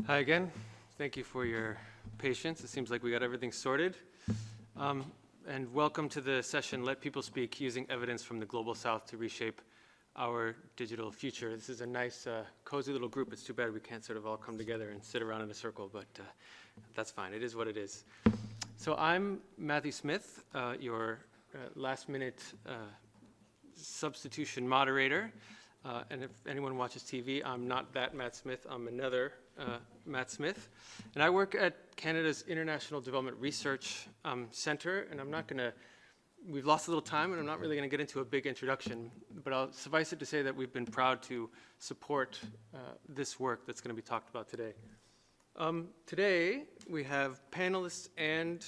Hi again. Thank you for your patience. It seems like we got everything sorted. And welcome to the session, Let People Speak, Using Evidence from the Global South to Reshape Our Digital Future. This is a nice, cozy little group. It's too bad we can't sort of all come together and sit around in a circle, but that's fine. It is what it is. So I'm Matthew Smith, your last-minute substitution moderator. And if anyone watches TV, I'm not that Matt Smith. I'm another Matt Smith. And I work at Canada's International Development Research Center. And I'm not going to, we've lost a little time, and I'm not really going to get into a big introduction. But I'll suffice it to say that we've been proud to support this work that's going to be talked about today. Today, we have panelists and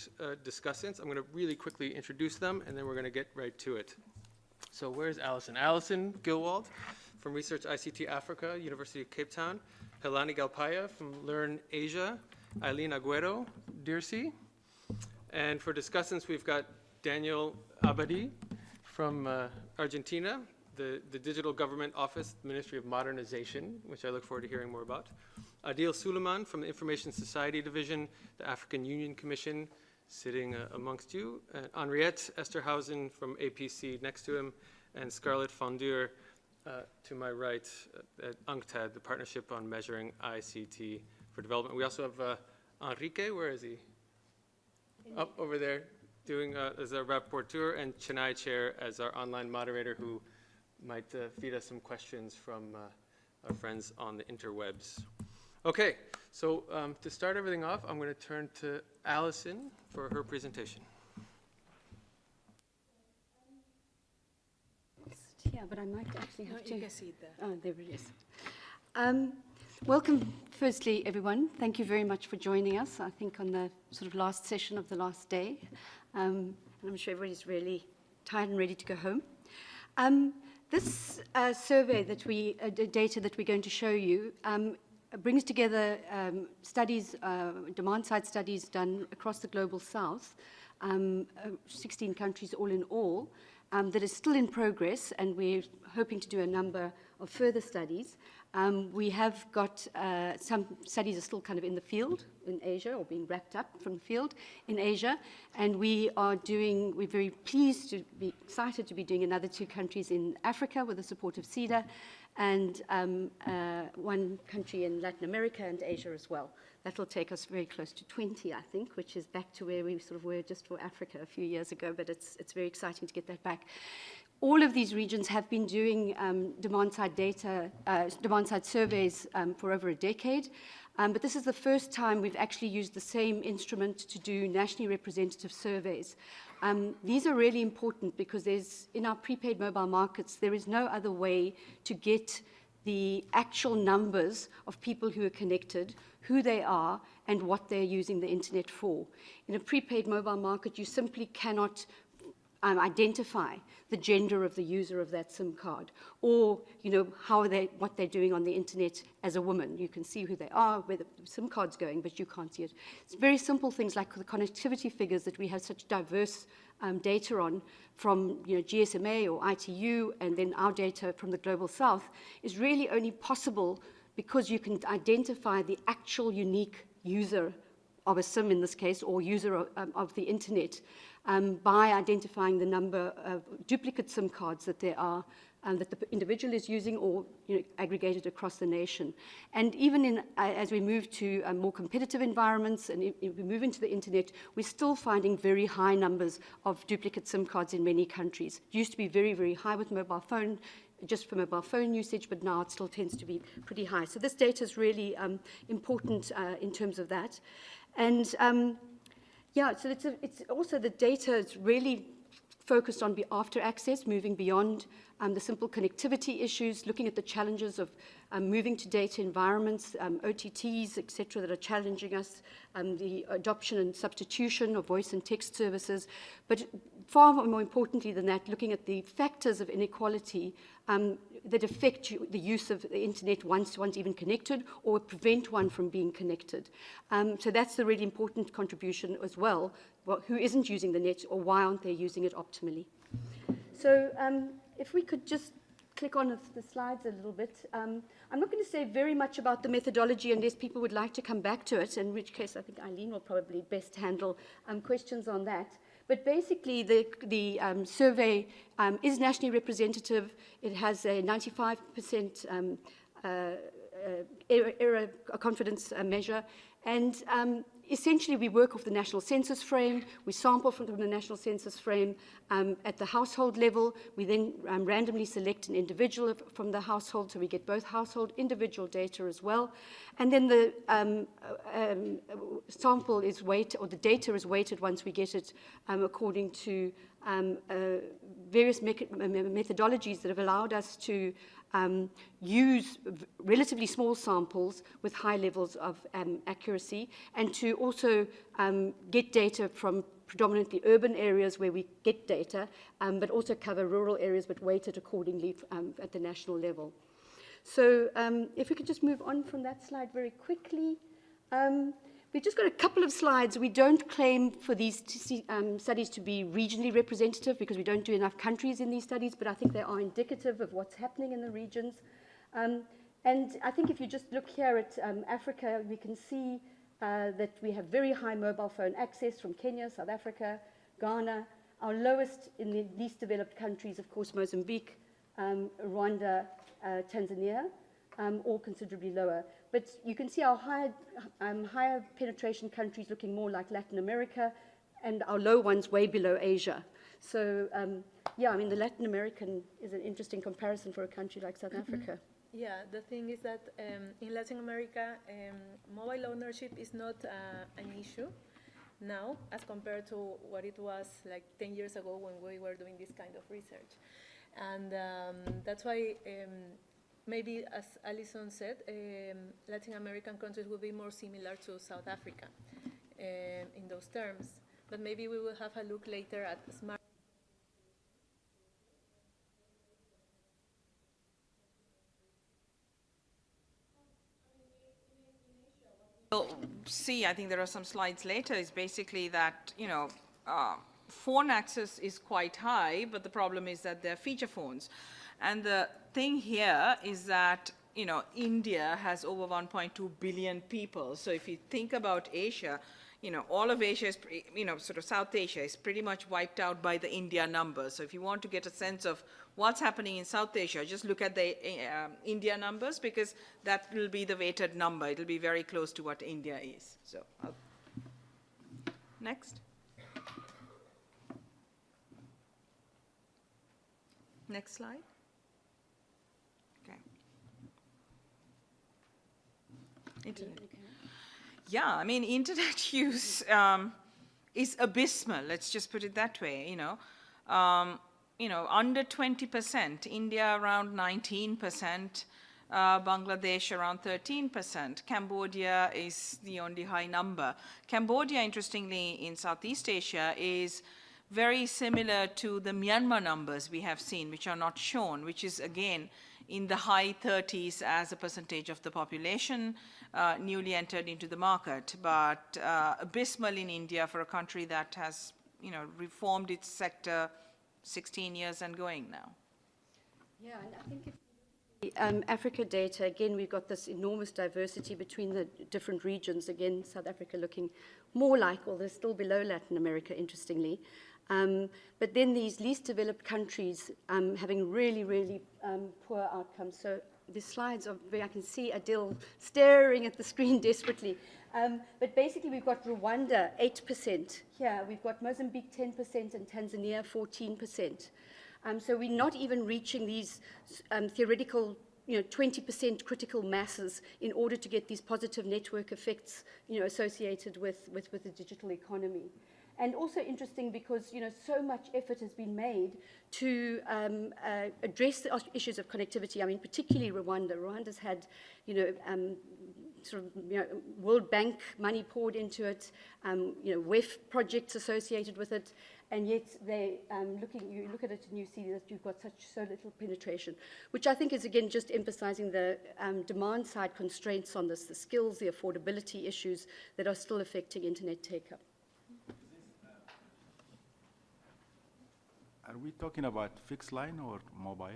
discussants. I'm going to really quickly introduce them, and then we're going to get right to it. So where's Alison? Alison Gilwald from Research ICT Africa, University of Cape Town. Helani Galpaya from Learn Asia. Aileen Agüero, DIRSI. And for discussants, we've got Daniel Abadi from Argentina, the Digital Government Office, Ministry of Modernization, which I look forward to hearing more about. Adil Suleiman from the Information Society Division, the African Union Commission, sitting amongst you. Henriette Esterhausen from APC next to him, and Scarlett Fondure to my right at UNCTAD, the Partnership on Measuring ICT for Development. We also have Enrique, where is he? Up over there, doing as our rapporteur, and Chennai Chair as our online moderator, who might feed us some questions from our friends on the interwebs. Okay, so to start everything off, I'm going to turn to Alison for her presentation. Yeah, but I might actually have to. You can see it there. Oh, there it is. Welcome, firstly, everyone. Thank you very much for joining us, I think, on the sort of last session of the last day. And I'm sure everybody's really tired and ready to go home. This survey that data that we're going to show you brings together studies, demand-side studies done across the global south, 16 countries all in all, that is still in progress, and we're hoping to do a number of further studies. We have got some studies are still kind of in the field in Asia, or being wrapped up from the field in Asia, and we're very pleased to be excited to be doing another 2 countries in Africa with the support of CEDA, and 1 country in Latin America and Asia as well. That will take us very close to 20, I think, which is back to where we sort of were just for Africa a few years ago, but it's very exciting to get that back. All of these regions have been doing demand-side surveys for over a decade, but this is the first time we've actually used the same instrument to do nationally representative surveys. These are really important because in our prepaid mobile markets, there is no other way to get the actual numbers of people who are connected, who they are, and what they're using the internet for. In a prepaid mobile market, you simply cannot identify the gender of the user of that SIM card, or what they're doing on the internet as a woman. You can see who they are, where the SIM card's going, but you can't see it. It's very simple things like the connectivity figures that we have such diverse data on from GSMA or ITU, and then our data from the Global South is really only possible because you can identify the actual unique user of a SIM in this case, or user of the internet, by identifying the number of duplicate SIM cards that there are, that the individual is using, or aggregated across the nation. And even as we move to more competitive environments and if we move into the internet, we're still finding very high numbers of duplicate SIM cards in many countries. It used to be very, very high with mobile phone, just for mobile phone usage, but now it still tends to be pretty high. So this data is really important in terms of that. And so it's also the data is really focused on after access, moving beyond the simple connectivity issues, looking at the challenges of moving to data environments, OTTs, et cetera, that are challenging us, the adoption and substitution of voice and text services, but far more importantly than that, looking at the factors of inequality that affect the use of the internet once one's even connected, or prevent one from being connected. So that's the really important contribution as well. Who isn't using the net, or why aren't they using it optimally? So if we could just click on the slides a little bit. I'm not going to say very much about the methodology unless people would like to come back to it, in which case I think Aileen will probably best handle questions on that. But basically, the survey is nationally representative. It has a 95% error confidence measure. And essentially, we work off the national census frame. We sample from the national census frame at the household level. We then randomly select an individual from the household, so we get both household individual data as well. And then the sample is weighted, or the data is weighted once we get it according to various methodologies that have allowed us to use relatively small samples with high levels of accuracy, and to also get data from predominantly urban areas where we get data, but also cover rural areas, but weighted accordingly at the national level. So if we could just move on from that slide very quickly. We've just got a couple of slides. We don't claim for these studies to be regionally representative because we don't do enough countries in these studies, but I think they are indicative of what's happening in the regions. And I think if you just look here at Africa, we can see that we have very high mobile phone access from Kenya, South Africa, Ghana. Our lowest in the least developed countries, of course, Mozambique, Rwanda, Tanzania, all considerably lower. But you can see our higher penetration countries looking more like Latin America, and our low ones way below Asia. So, yeah, I mean, the Latin American is an interesting comparison for a country like South Africa. Yeah, the thing is that in Latin America, mobile ownership is not an issue now as compared to what it was like 10 years ago when we were doing this kind of research. And that's why maybe, as Alison said, Latin American countries will be more similar to South Africa in those terms. But maybe we will have a look later at smart. Well, see, I think there are some slides later, is basically that, you know, phone access is quite high, but the problem is that they're feature phones. And the thing here is that, you know, India has over 1.2 billion people. So if you think about Asia, you know, all of Asia is, you know, sort of South Asia is pretty much wiped out by the India numbers. So if you want to get a sense of what's happening in South Asia, just look at the India numbers, because that will be the weighted number. It'll be very close to what India is. So, next. Next slide. Okay. Internet. Yeah, I mean, internet use is abysmal. Let's just put it that way. You know, under 20%. India around 19%. Bangladesh around 13%. Cambodia is the only high number. Cambodia, interestingly, in Southeast Asia is very similar to the Myanmar numbers we have seen, which are not shown, which is, again, in the high 30s as a percentage of the population newly entered into the market, but abysmal in India for a country that has, you know, reformed its sector 16 years and going now. Yeah, and I think if Africa data, again, we've got this enormous diversity between the different regions. Again, South Africa looking more like, well, they're still below Latin America, interestingly. But then these least developed countries having really, really poor outcomes. So the slides are very, I can see Adil staring at the screen desperately. But basically, we've got Rwanda, 8% here. We've got Mozambique, 10%, and Tanzania, 14%. So we're not even reaching these theoretical, 20% critical masses in order to get these positive network effects, associated with the digital economy. And also interesting because, so much effort has been made to address the issues of connectivity. I mean, particularly Rwanda. Rwanda's had, World Bank money poured into it, WEF projects associated with it, and yet they you look at it and you see that you've got so little penetration, which I think is, again, just emphasizing the demand side constraints on this, the skills, the affordability issues that are still affecting internet take-up. Are we talking about fixed line or mobile?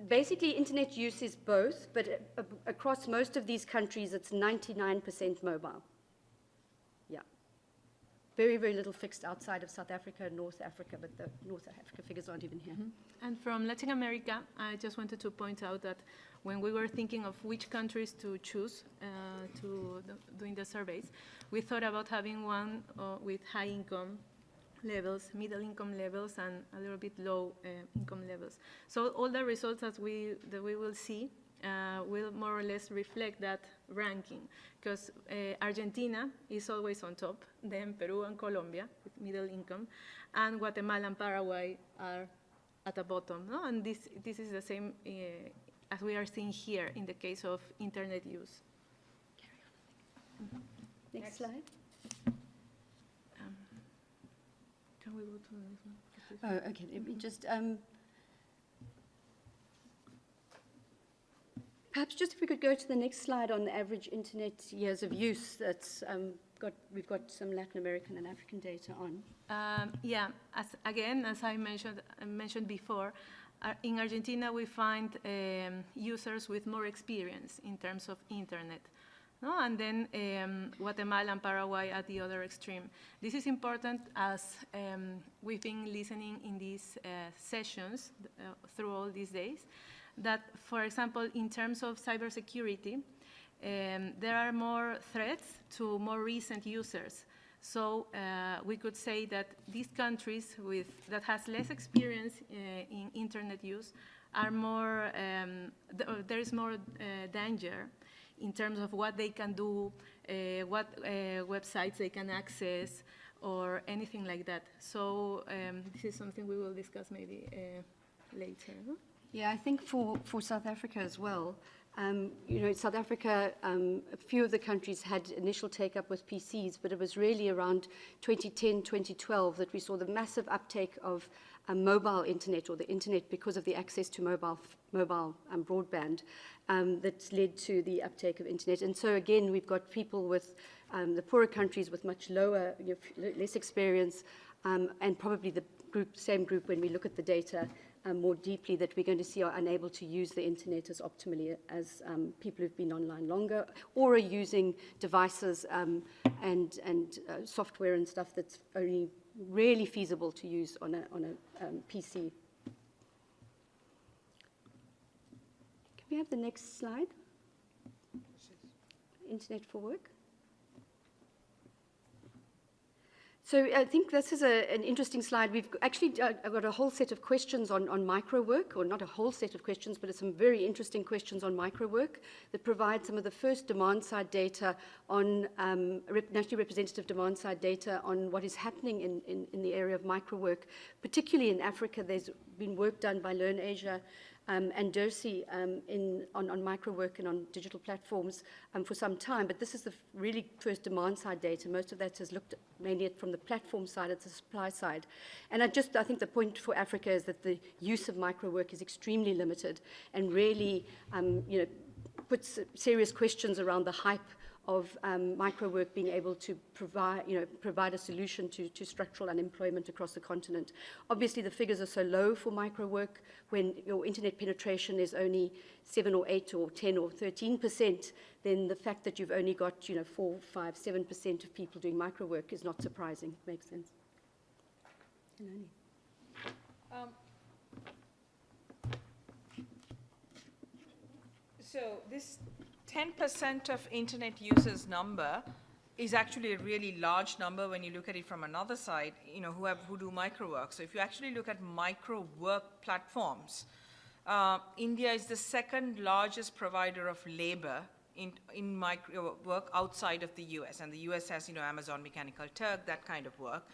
Basically, internet use is both, but across most of these countries, it's 99% mobile. Yeah. Very, very little fixed outside of South Africa and North Africa, but the North Africa figures aren't even here. And from Latin America, I just wanted to point out that when we were thinking of which countries to choose doing the surveys, we thought about having one with high income levels, middle income levels, and a little bit low income levels. So all the results that we will see will more or less reflect that ranking, because Argentina is always on top, then Peru and Colombia with middle income, and Guatemala and Paraguay are at the bottom. No? And this is the same as we are seeing here in the case of internet use. Next slide. Can we go to the next one? Oh, okay. Let me just perhaps just if we could go to the next slide on the average internet years of use. That's we've got some Latin American and African data on. Yeah, as I mentioned before, in Argentina we find users with more experience in terms of internet. No? And then Guatemala and Paraguay at the other extreme. This is important as we've been listening in these sessions through all these days, that, for example, in terms of cybersecurity, there are more threats to more recent users. So we could say that these countries that has less experience in internet use are more, there is more danger in terms of what they can do, what websites they can access, or anything like that. So this is something we will discuss maybe later. Huh? Yeah, I think for South Africa as well, you know, South Africa, a few of the countries had initial take-up with PCs, but it was really around 2010, 2012 that we saw the massive uptake of mobile internet, or the internet because of the access to mobile broadband that led to the uptake of internet. And so again, we've got people with the poorer countries with much lower, less experience, and probably the same group when we look at the data more deeply, that we're going to see are unable to use the internet as optimally as people who've been online longer, or are using devices and software and stuff that's only really feasible to use on a PC. Can we have the next slide? Internet for work. So I think this is an interesting slide. We've actually got a whole set of questions on micro work, or not a whole set of questions, but it's some very interesting questions on micro work that provide some of the first demand-side data on, nationally representative demand-side data on what is happening in the area of micro work. Particularly in Africa, there's been work done by Learn Asia and DERSI on micro work and on digital platforms for some time, but this is the really first demand-side data. Most of that has looked mainly from the platform side, it's the supply side. And I think the point for Africa is that the use of micro work is extremely limited, and really puts serious questions around the hype of micro work being able to provide a solution to structural unemployment across the continent. Obviously, the figures are so low for micro work. When your internet penetration is only 7 or 8 or 10 or 13%, then the fact that you've only got 4, 5, 7% of people doing micro work is not surprising. It makes sense. So this 10% of internet users number is actually a really large number when you look at it from another side, who do micro work. So if you actually look at micro work platforms, India is the second largest provider of labor in micro work outside of the US. And the US has, Amazon, Mechanical Turk, that kind of work.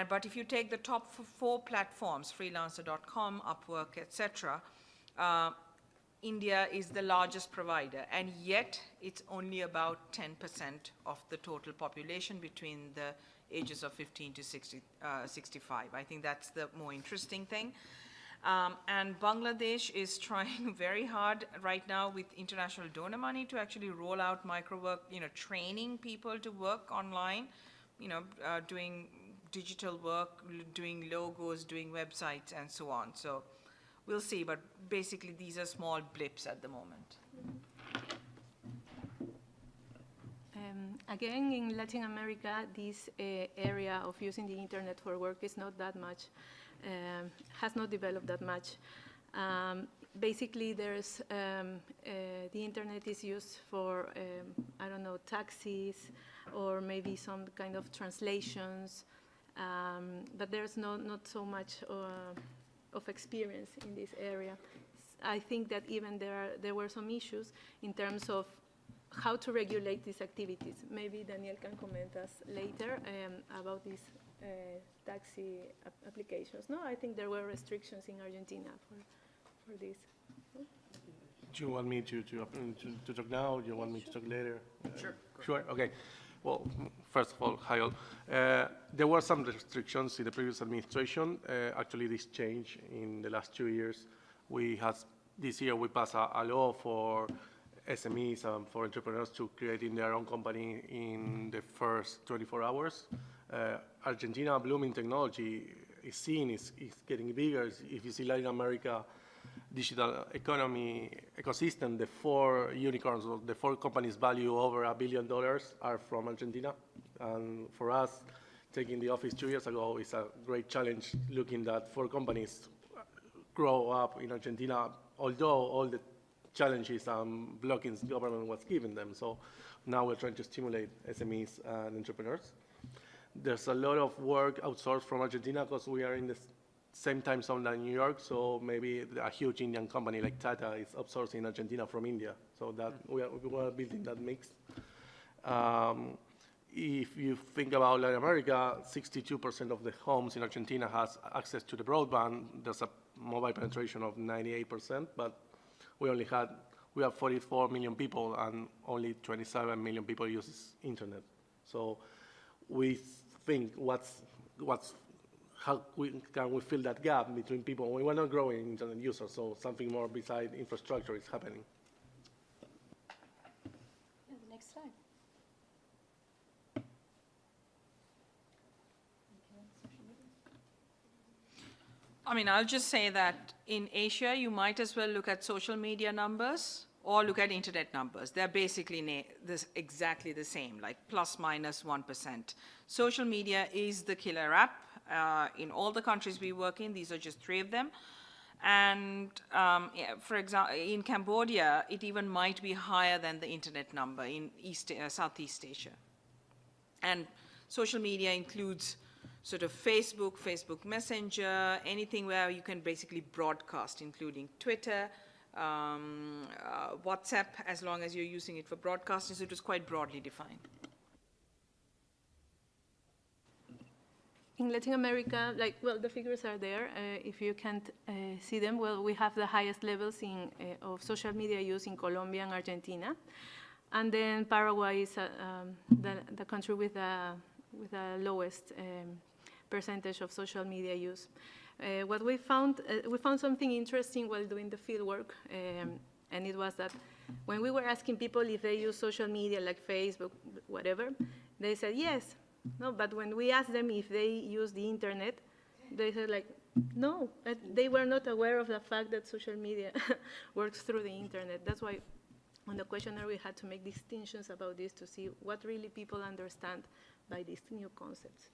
But if you take the top 4 platforms, freelancer.com, Upwork, etc., India is the largest provider, and yet it's only about 10% of the total population between the ages of 15 to 65. I think that's the more interesting thing. And Bangladesh is trying very hard right now with international donor money to actually roll out micro work, training people to work online, doing digital work, doing logos, doing websites, and so on. So we'll see, but basically these are small blips at the moment. Again, in Latin America, this area of using the internet for work is not that much, has not developed that much. Basically, there's the internet is used for, I don't know, taxis or maybe some kind of translations, but there's not so much of experience in this area. I think that even there were some issues in terms of how to regulate these activities. Maybe Daniel can comment us later about these taxi applications. No, I think there were restrictions in Argentina for this. Do you want me to talk now? Do you want me to talk later? Sure. Sure, okay. Well, first of all, hi all. There were some restrictions in the previous administration. Actually, this changed in the last 2 years. This year we passed a law for SMEs and for entrepreneurs to create their own company in the first 24 hours. Argentina blooming technology is seen, is getting bigger. If you see Latin America digital economy ecosystem, the 4 unicorns, or the 4 companies value over $1 billion are from Argentina. And for us, taking the office 2 years ago is a great challenge, looking that 4 companies grow up in Argentina, although all the challenges and blockings the government was giving them. So now we're trying to stimulate SMEs and entrepreneurs. There's a lot of work outsourced from Argentina because we are in the same time zone than New York, so maybe a huge Indian company like Tata is outsourcing Argentina from India. So that we are building that mix. If you think about Latin America, 62% of the homes in Argentina has access to the broadband. There's a mobile penetration of 98%, but we have 44 million people and only 27 million people use internet. So we think how can we fill that gap between people? We were not growing internet users, so something more beside infrastructure is happening. Yeah, the next slide. I mean, I'll just say that in Asia, you might as well look at social media numbers or look at internet numbers. They're basically exactly the same, like plus minus 1%. Social media is the killer app. In all the countries we work in, these are just 3 of them. And yeah, for example, in Cambodia, it even might be higher than the internet number in Southeast Asia. And social media includes sort of Facebook Messenger, anything where you can basically broadcast, including Twitter, WhatsApp, as long as you're using it for broadcasting, so it was quite broadly defined. In Latin America, the figures are there. If you can't see them, well, we have the highest levels of social media use in Colombia and Argentina. And then Paraguay is the country with the lowest percentage of social media use. What we found something interesting while doing the field work, and it was that when we were asking people if they use social media like Facebook, whatever, they said yes. No, but when we asked them if they use the internet, they said like, no, they were not aware of the fact that social media works through the internet. That's why on the questionnaire we had to make distinctions about this to see what really people understand by these new concepts.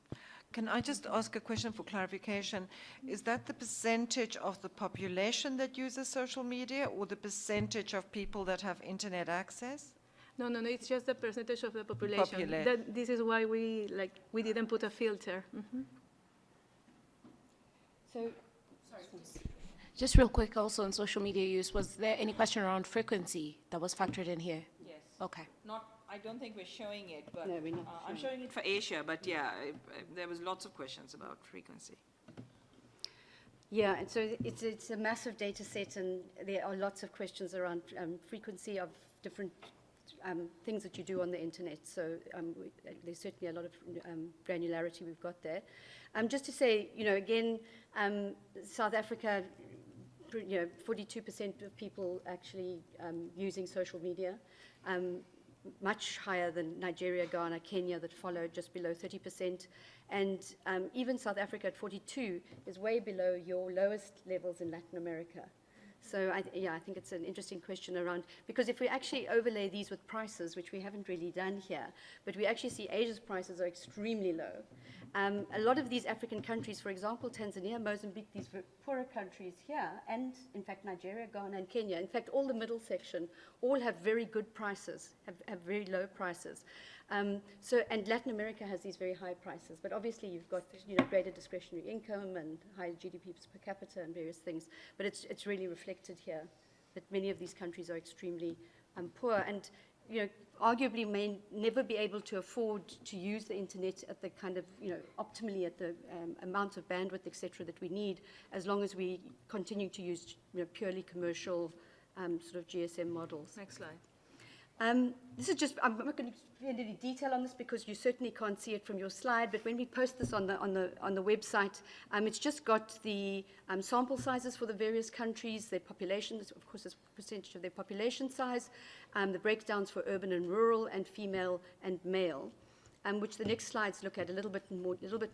Can I just ask a question for clarification? Is that the percentage of the population that uses social media or the percentage of people that have internet access? No, it's just the percentage of the population. This is why we didn't put a filter. Mm-hmm. So, sorry. Just real quick also on social media use, was there any question around frequency that was factored in here? Yes. Okay. I don't think we're showing it, but No, we're not I'm showing it for Asia, but yeah, there was lots of questions about frequency. Yeah, and so it's a massive data set, and there are lots of questions around frequency of different things that you do on the internet. So there's certainly a lot of granularity we've got there. Just to say, again, South Africa, 42% of people actually using social media. much higher than Nigeria, Ghana, Kenya that follow just below 30%. And even South Africa at 42 is way below your lowest levels in Latin America. So I think it's an interesting question around, because if we actually overlay these with prices, which we haven't really done here, but we actually see Asia's prices are extremely low. A lot of these African countries, for example, Tanzania, Mozambique, these poorer countries here, and in fact Nigeria, Ghana, and Kenya, in fact all the middle section, all have very good prices, have very low prices. And Latin America has these very high prices, but obviously you've got greater discretionary income and higher GDP per capita and various things, but it's really reflected here that many of these countries are extremely poor and arguably may never be able to afford to use the internet at the kind of, optimally at the amount of bandwidth, etc., that we need, as long as we continue to use purely commercial sort of GSM models. Next slide. This is just, I'm not going to spend any detail on this because you certainly can't see it from your slide, but when we post this on the website, it's just got the sample sizes for the various countries, their populations, of course, as percentage of their population size, the breakdowns for urban and rural, and female and male, which the next slides look at a little bit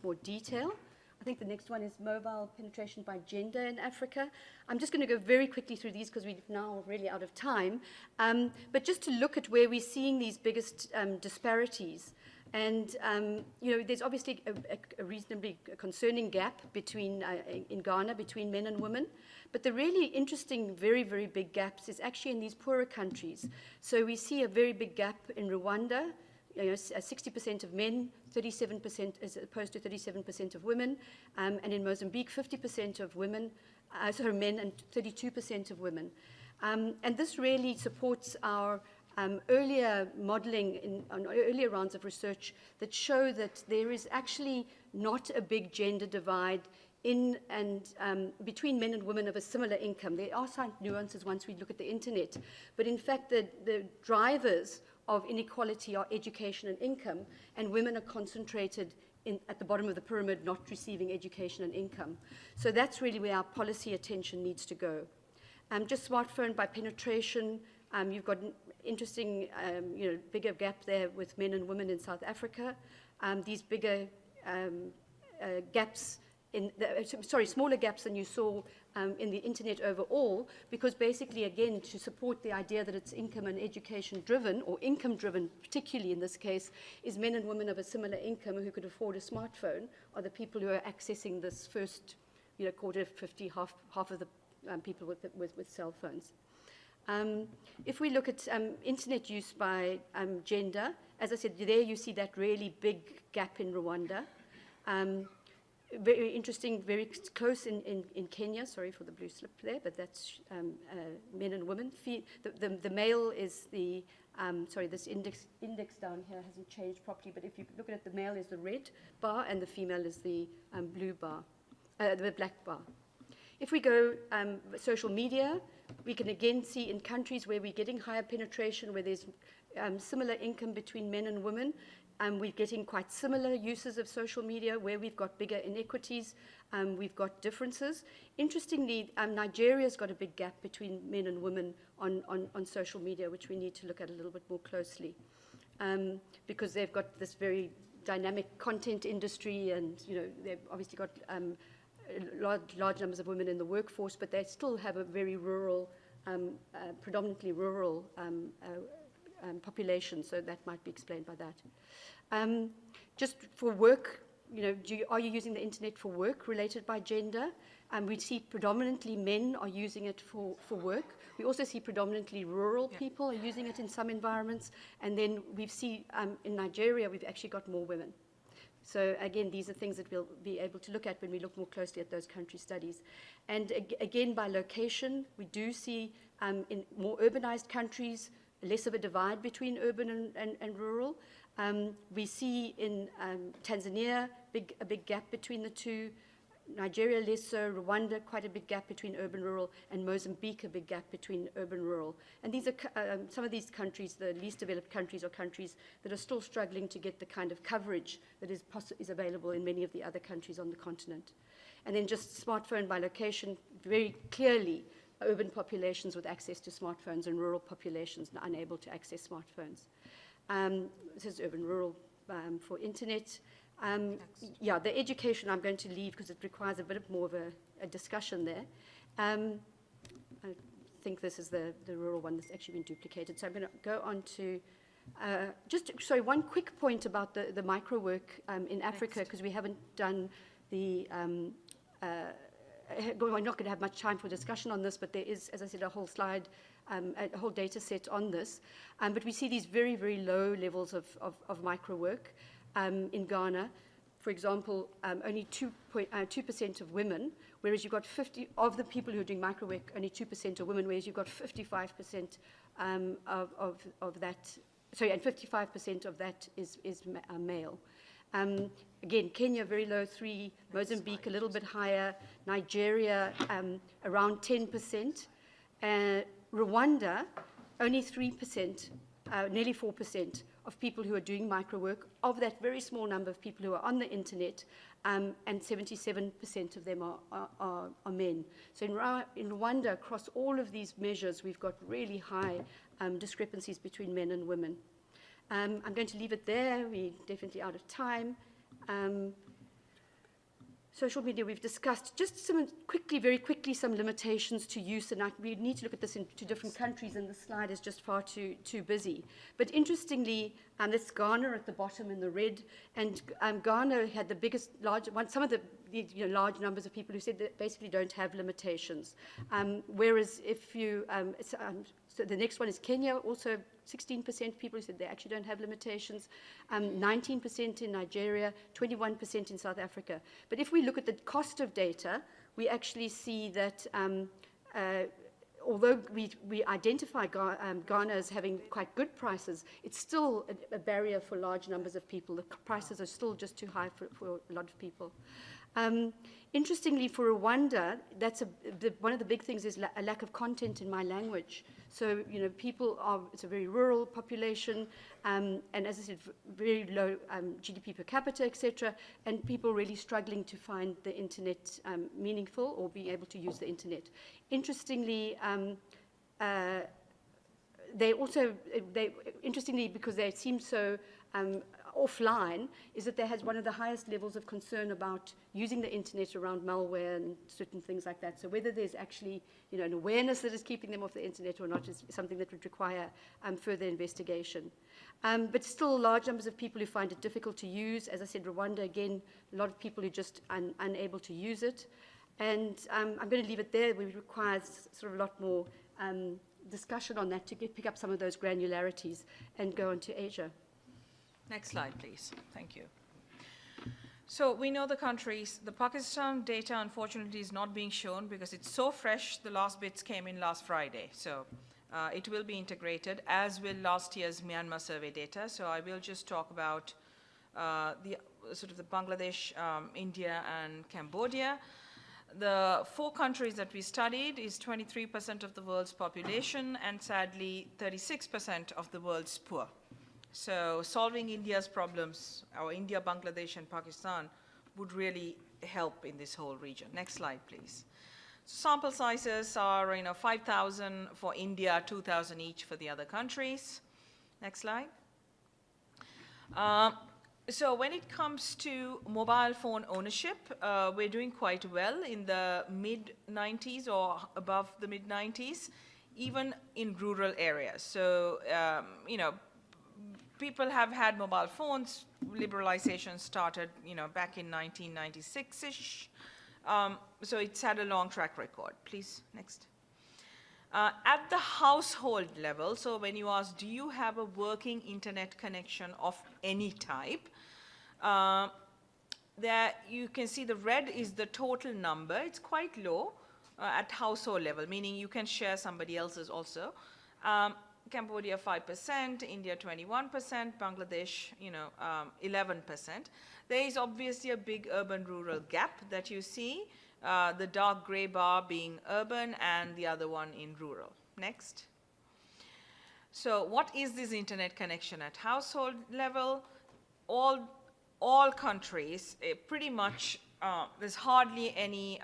more detail. I think the next one is mobile penetration by gender in Africa. I'm just going to go very quickly through these because we're now really out of time. But just to look at where we're seeing these biggest disparities. And, there's obviously a reasonably concerning gap between, in Ghana between men and women. But the really interesting, very, very big gaps is actually in these poorer countries. So we see a very big gap in Rwanda, 60% of men, 37% as opposed to 37% of women, and in Mozambique, 50% of women, men and 32% of women. And this really supports our earlier modeling on earlier rounds of research that show that there is actually not a big gender divide in and between men and women of a similar income. There are some nuances once we look at the internet, but in fact the drivers of inequality are education and income, and women are concentrated at the bottom of the pyramid, not receiving education and income. So that's really where our policy attention needs to go. Just smartphone by penetration, you've got an interesting, bigger gap there with men and women in South Africa. These bigger gaps smaller gaps than you saw in the internet overall, because basically, again, to support the idea that it's income and education driven, or income driven, particularly in this case, is men and women of a similar income who could afford a smartphone are the people who are accessing this first, quarter, 50, half of the people with cell phones. If we look at internet use by gender, as I said, there you see that really big gap in Rwanda. Very interesting, very close in Kenya. Sorry for the blue slip there, but that's men and women. The male is the, this index down here hasn't changed properly, but if you look at it, the male is the red bar and the female is the blue bar, the black bar. If we go social media, we can again see in countries where we're getting higher penetration, where there's similar income between men and women, we're getting quite similar uses of social media. Where we've got bigger inequities, we've got differences. Interestingly, Nigeria's got a big gap between men and women on social media, which we need to look at a little bit more closely, because they've got this very dynamic content industry, and they've obviously got large numbers of women in the workforce, but they still have a very rural, predominantly rural population, so that might be explained by that. Just for work, are you using the internet for work related by gender? We see predominantly men are using it for work. We also see predominantly rural people are using it in some environments, and then we see in Nigeria we've actually got more women. So again, these are things that we'll be able to look at when we look more closely at those country studies. And again, by location, we do see in more urbanized countries less of a divide between urban and rural. We see in Tanzania a big gap between the two. Nigeria less so, Rwanda quite a big gap between urban rural, and Mozambique a big gap between urban rural. And these are some of these countries, the least developed countries, are countries that are still struggling to get the kind of coverage that is available in many of the other countries on the continent. And then just smartphone by location, very clearly urban populations with access to smartphones and rural populations unable to access smartphones. This is urban-rural for internet. Yeah, the education I'm going to leave because it requires a bit more of a discussion there. I think this is the rural one that's actually been duplicated. So I'm going to go on to one quick point about the micro work in Africa, because we haven't done the we're not going to have much time for discussion on this, but there is, as I said, a whole slide, a whole data set on this. But we see these very, very low levels of micro work in Ghana. For example, only 2% of women, whereas you've got 50 of the people who are doing micro work, only 2% are women, whereas you've got 55% of that. Sorry, and 55% of that is male. Again, Kenya, very low, 3%. Mozambique, a little bit higher. Nigeria, around 10%. Rwanda, only 3%, nearly 4% of people who are doing micro work. Of that very small number of people who are on the internet, and 77% of them are men. So in Rwanda, across all of these measures, we've got really high discrepancies between men and women. I'm going to leave it there. We're definitely out of time. Social media we've discussed. Just very quickly, some limitations to use, and we need to look at this in 2 different countries, and the slide is just far too busy. But interestingly, that's Ghana at the bottom in the red, and Ghana had the biggest, some of the large numbers of people who said that basically don't have limitations. Whereas if you, so the next one is Kenya, also 16% people who said they actually don't have limitations, 19% in Nigeria, 21% in South Africa. But if we look at the cost of data, we actually see that although we identify Ghana as having quite good prices, it's still a barrier for large numbers of people. The prices are still just too high for a lot of people. Interestingly, for Rwanda, one of the big things is a lack of content in my language. So, it's a very rural population, and as I said, very low GDP per capita, etc., and people really struggling to find the internet meaningful or being able to use the internet. Interestingly, because they seem so offline, is that there has one of the highest levels of concern about using the internet around malware and certain things like that. So whether there's actually an awareness that is keeping them off the internet or not is something that would require further investigation. But still large numbers of people who find it difficult to use. As I said, Rwanda, again, a lot of people who are just unable to use it. And I'm going to leave it there. It requires sort of a lot more discussion on that to pick up some of those granularities and go on to Asia. Next slide, please. Thank you. So we know the countries. The Pakistan data, unfortunately, is not being shown because it's so fresh. The last bits came in last Friday. So it will be integrated, as will last year's Myanmar survey data. So I will just talk about the Bangladesh, India, and Cambodia. The 4 countries that we studied is 23% of the world's population, and sadly, 36% of the world's poor. So solving India's problems, or India, Bangladesh, and Pakistan, would really help in this whole region. Next slide, please. So sample sizes are 5,000 for India, 2,000 each for the other countries. Next slide. So when it comes to mobile phone ownership, we're doing quite well in the mid-90s or above the mid-90s, even in rural areas. So, people have had mobile phones. Liberalization started, back in 1996-ish. So it's had a long track record. Please, next. At the household level, so when you ask, do you have a working internet connection of any type? There you can see the red is the total number. It's quite low at household level, meaning you can share somebody else's also. Cambodia 5%, India 21%, Bangladesh 11%. There is obviously a big urban-rural gap that you see, the dark gray bar being urban and the other one in rural. Next. So what is this internet connection at household level? All countries, pretty much, there's hardly any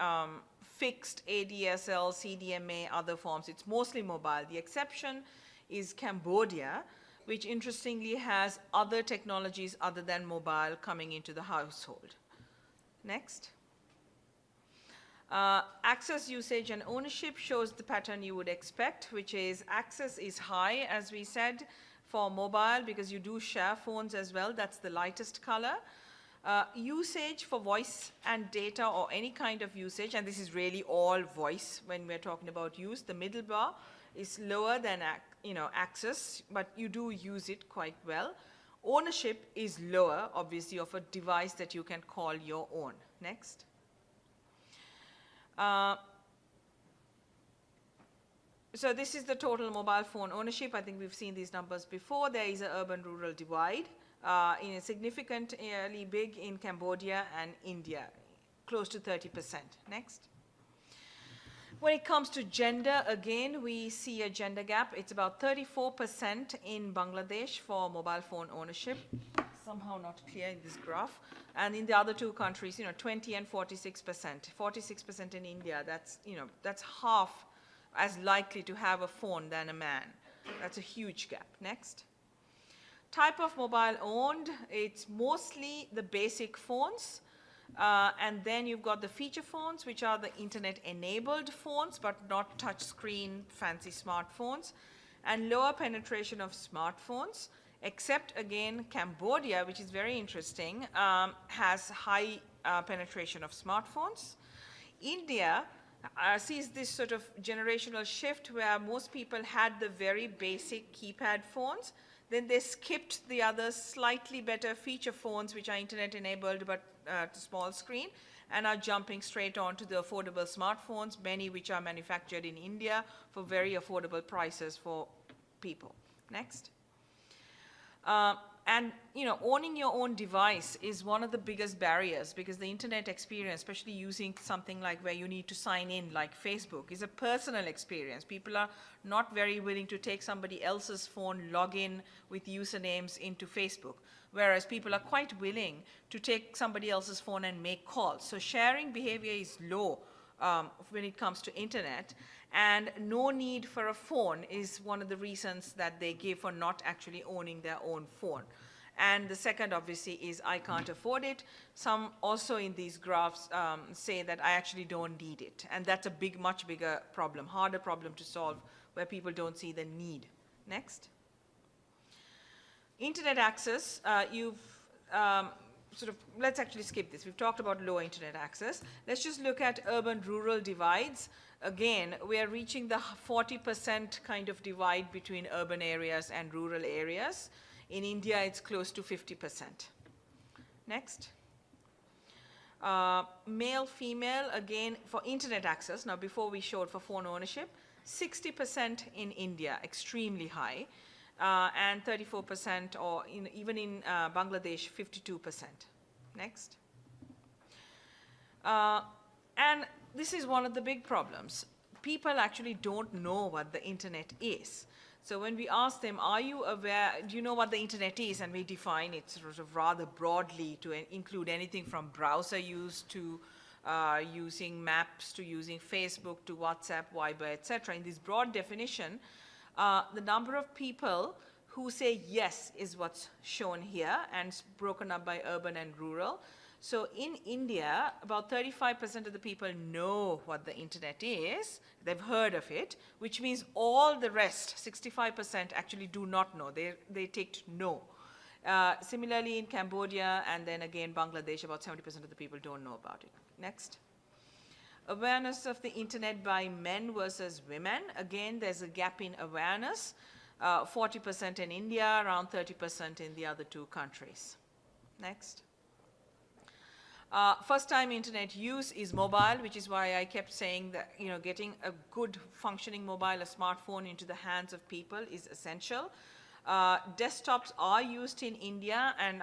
fixed ADSL, CDMA, other forms. It's mostly mobile. The exception is Cambodia, which interestingly has other technologies other than mobile coming into the household. Next. Access, usage, and ownership shows the pattern you would expect, which is access is high, as we said, for mobile, because you do share phones as well. That's the lightest color. Usage for voice and data, or any kind of usage, and this is really all voice when we're talking about use. The middle bar is lower than access, but you do use it quite well. Ownership is lower, obviously, of a device that you can call your own. Next. So this is the total mobile phone ownership. I think we've seen these numbers before. There is an urban-rural divide, significantly big in Cambodia and India, close to 30%. Next. When it comes to gender, again, we see a gender gap. It's about 34% in Bangladesh for mobile phone ownership. Somehow not clear in this graph. And in the other two countries, 20 and 46%. 46% in India, that's half as likely to have a phone than a man. That's a huge gap. Next. Type of mobile owned, it's mostly the basic phones. And then you've got the feature phones, which are the internet-enabled phones, but not touch-screen fancy smartphones. And lower penetration of smartphones, except, again, Cambodia, which is very interesting, has high penetration of smartphones. India sees this sort of generational shift where most people had the very basic keypad phones. Then they skipped the other slightly better feature phones, which are internet-enabled but small screen, and are jumping straight on to the affordable smartphones, many which are manufactured in India for very affordable prices for people. Next. And owning your own device is one of the biggest barriers, because the internet experience, especially using something like where you need to sign in, like Facebook, is a personal experience. People are not very willing to take somebody else's phone, log in with usernames into Facebook, whereas people are quite willing to take somebody else's phone and make calls. So sharing behavior is low when it comes to internet, and no need for a phone is one of the reasons that they give for not actually owning their own phone. And the second, obviously, is I can't afford it. Some also in these graphs say that I actually don't need it. And that's a much bigger problem, harder problem to solve, where people don't see the need. Next. Internet access, let's actually skip this. We've talked about low internet access. Let's just look at urban-rural divides. Again, we are reaching the 40% kind of divide between urban areas and rural areas. In India, it's close to 50%. Next. Male, female, again, for internet access. Now, before we showed for phone ownership, 60% in India, extremely high, and 34%, or even in Bangladesh, 52%. Next. And this is one of the big problems. People actually don't know what the internet is. So when we ask them, are you aware, do you know what the internet is? And we define it sort of rather broadly to include anything from browser use to using maps, to using Facebook, to WhatsApp, Viber, etc. In this broad definition, the number of people who say yes is what's shown here, and broken up by urban and rural. So in India, about 35% of the people know what the internet is. They've heard of it, which means all the rest, 65%, actually do not know. They take no. Similarly, in Cambodia and then again Bangladesh, about 70% of the people don't know about it. Next. Awareness of the internet by men versus women. Again, there's a gap in awareness. 40% in India, around 30% in the other two countries. Next. First time internet use is mobile, which is why I kept saying that getting a good functioning mobile, a smartphone, into the hands of people is essential. Desktops are used in India, and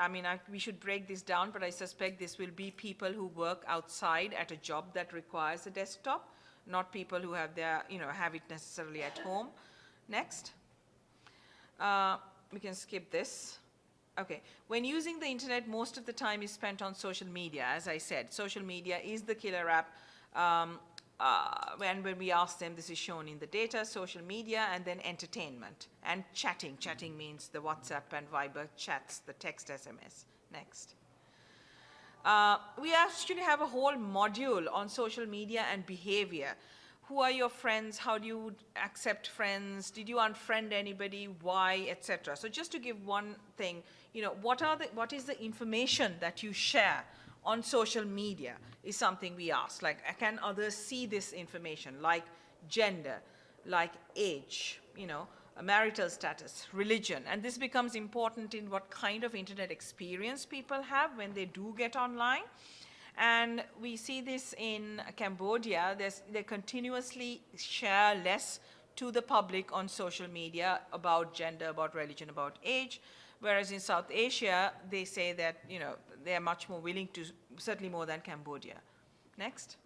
we should break this down, but I suspect this will be people who work outside at a job that requires a desktop, not people who have have it necessarily at home. Next. We can skip this. Okay, when using the internet, most of the time is spent on social media, as I said. Social media is the killer app when we ask them, this is shown in the data, social media, and then entertainment, and chatting. Chatting means the WhatsApp and Viber chats, the text SMS. Next. We actually have a whole module on social media and behavior. Who are your friends? How do you accept friends? Did you unfriend anybody? Why, etc. So just to give one thing, you know, what is the information that you share on social media is something we ask. Like, can others see this information? Like gender, like age, you know, marital status, religion. And this becomes important in what kind of internet experience people have when they do get online. And we see this in Cambodia. They continuously share less to the public on social media about gender, about religion, about age. Whereas in South Asia, they say that, you know, they are much more willing to, certainly more than Cambodia. Next.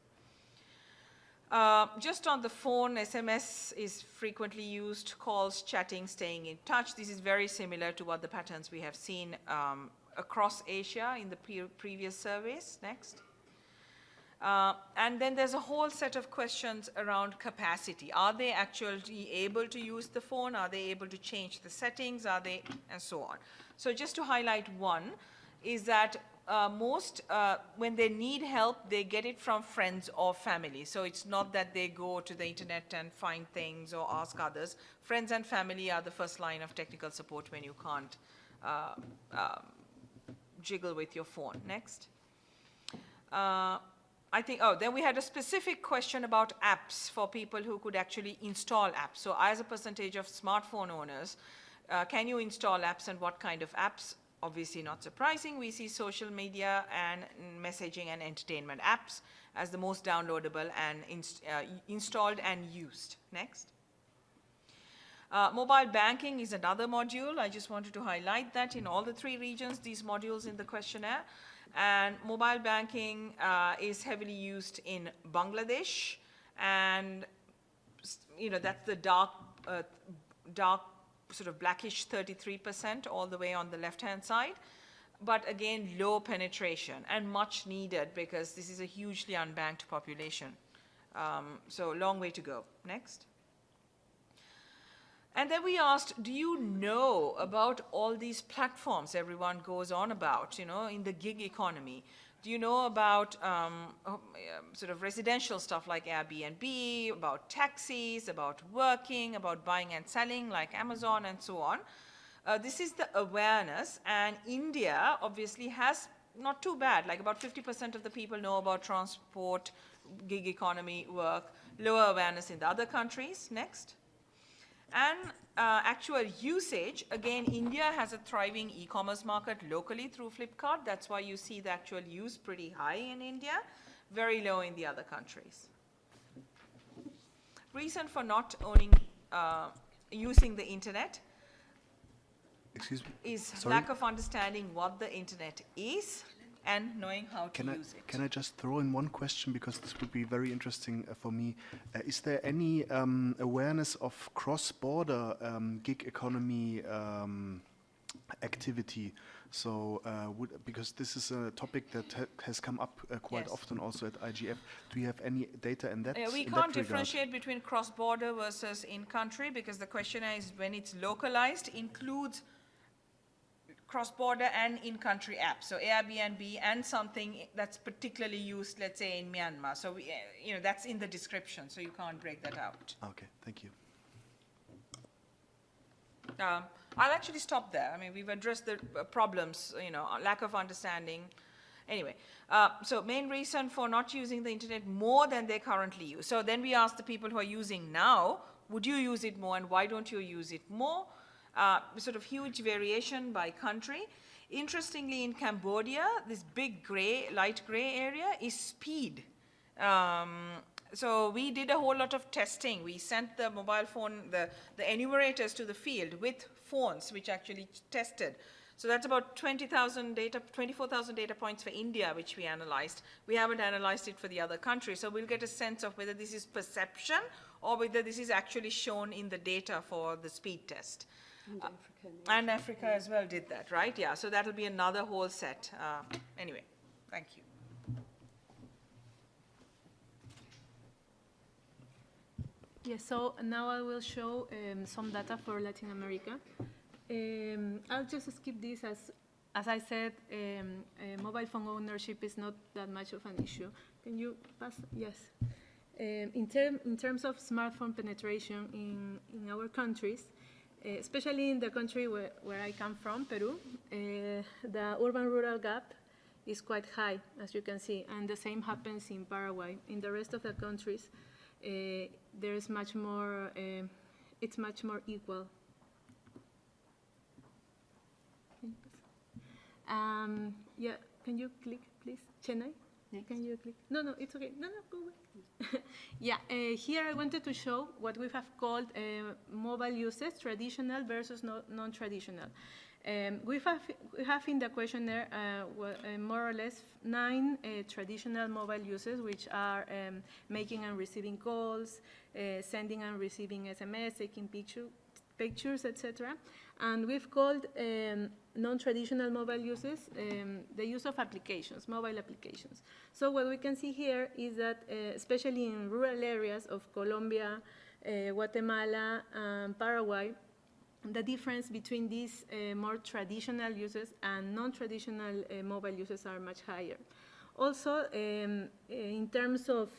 Just on the phone, SMS is frequently used, calls, chatting, staying in touch. This is very similar to what the patterns we have seen across Asia in the previous surveys. Next. And then there's a whole set of questions around capacity. Are they actually able to use the phone? Are they able to change the settings? Are they, and so on. So just to highlight one, is that when they need help, they get it from friends or family. So it's not that they go to the internet and find things or ask others. Friends and family are the first line of technical support when you can't jiggle with your phone. Next. I think, then we had a specific question about apps for people who could actually install apps. So as a percentage of smartphone owners, can you install apps and what kind of apps? Obviously not surprising, we see social media and messaging and entertainment apps as the most downloadable and installed and used. Next. Mobile banking is another module. I just wanted to highlight that in all the 3 regions, these modules in the questionnaire. And mobile banking is heavily used in Bangladesh, and you know, that's the dark sort of blackish 33% all the way on the left-hand side. But again, low penetration and much needed because this is a hugely unbanked population. So long way to go. Next. And then we asked, do you know about all these platforms everyone goes on about, you know, in the gig economy? Do you know about sort of residential stuff like Airbnb, about taxis, about working, about buying and selling like Amazon and so on? This is the awareness, and India obviously has not too bad, like about 50% of the people know about transport, gig economy, work, lower awareness in the other countries. Next. And actual usage, again, India has a thriving e-commerce market locally through Flipkart. That's why you see the actual use pretty high in India, very low in the other countries. Reason for not owning, using the internet is lack of understanding what the internet is and knowing how to use it. Can I just throw in one question, because this would be very interesting for me. Is there any awareness of cross-border gig economy activity? So, because this is a topic that has come up quite often also at IGF. Do you have any data in that We can't differentiate between cross-border versus in-country, because the questionnaire is, when it's localized, includes cross-border and in-country apps, so Airbnb and something that's particularly used, let's say, in Myanmar. So, you know, that's in the description, so you can't break that out. Okay, thank you. I'll actually stop there. I mean, we've addressed the problems, you know, lack of understanding. Anyway, so main reason for not using the internet more than they currently use. So then we asked the people who are using now, would you use it more, and why don't you use it more? Sort of huge variation by country. Interestingly, in Cambodia, this big gray, light gray area is speed. So we did a whole lot of testing. We sent the mobile phone, the enumerators to the field with phones, which actually tested. So that's about 24,000 data points for India, which we analyzed. We haven't analyzed it for the other countries. So we'll get a sense of whether this is perception or whether this is actually shown in the data for the speed test. And Africa as well did that, right? Yeah, so that'll be another whole set. Anyway, thank you. Yes, so now I will show some data for Latin America. I'll just skip this as I said, mobile phone ownership is not that much of an issue. Can you pass? Yes. In terms of smartphone penetration in our countries, especially in the country where I come from, Peru, the urban-rural gap is quite high, as you can see, and the same happens in Paraguay. In the rest of the countries, there is much more, it's much more equal. Yeah, can you click, please? Chennai? Next. Can you click? No, it's okay. No, go away. Yeah, here I wanted to show what we have called mobile uses, traditional versus non-traditional. We have in the questionnaire more or less 9 traditional mobile uses, which are making and receiving calls, sending and receiving SMS, taking pictures, etc. And we've called non-traditional mobile uses the use of applications, mobile applications. So what we can see here is that, especially in rural areas of Colombia, Guatemala, and Paraguay, the difference between these more traditional uses and non-traditional mobile uses are much higher. Also, in terms of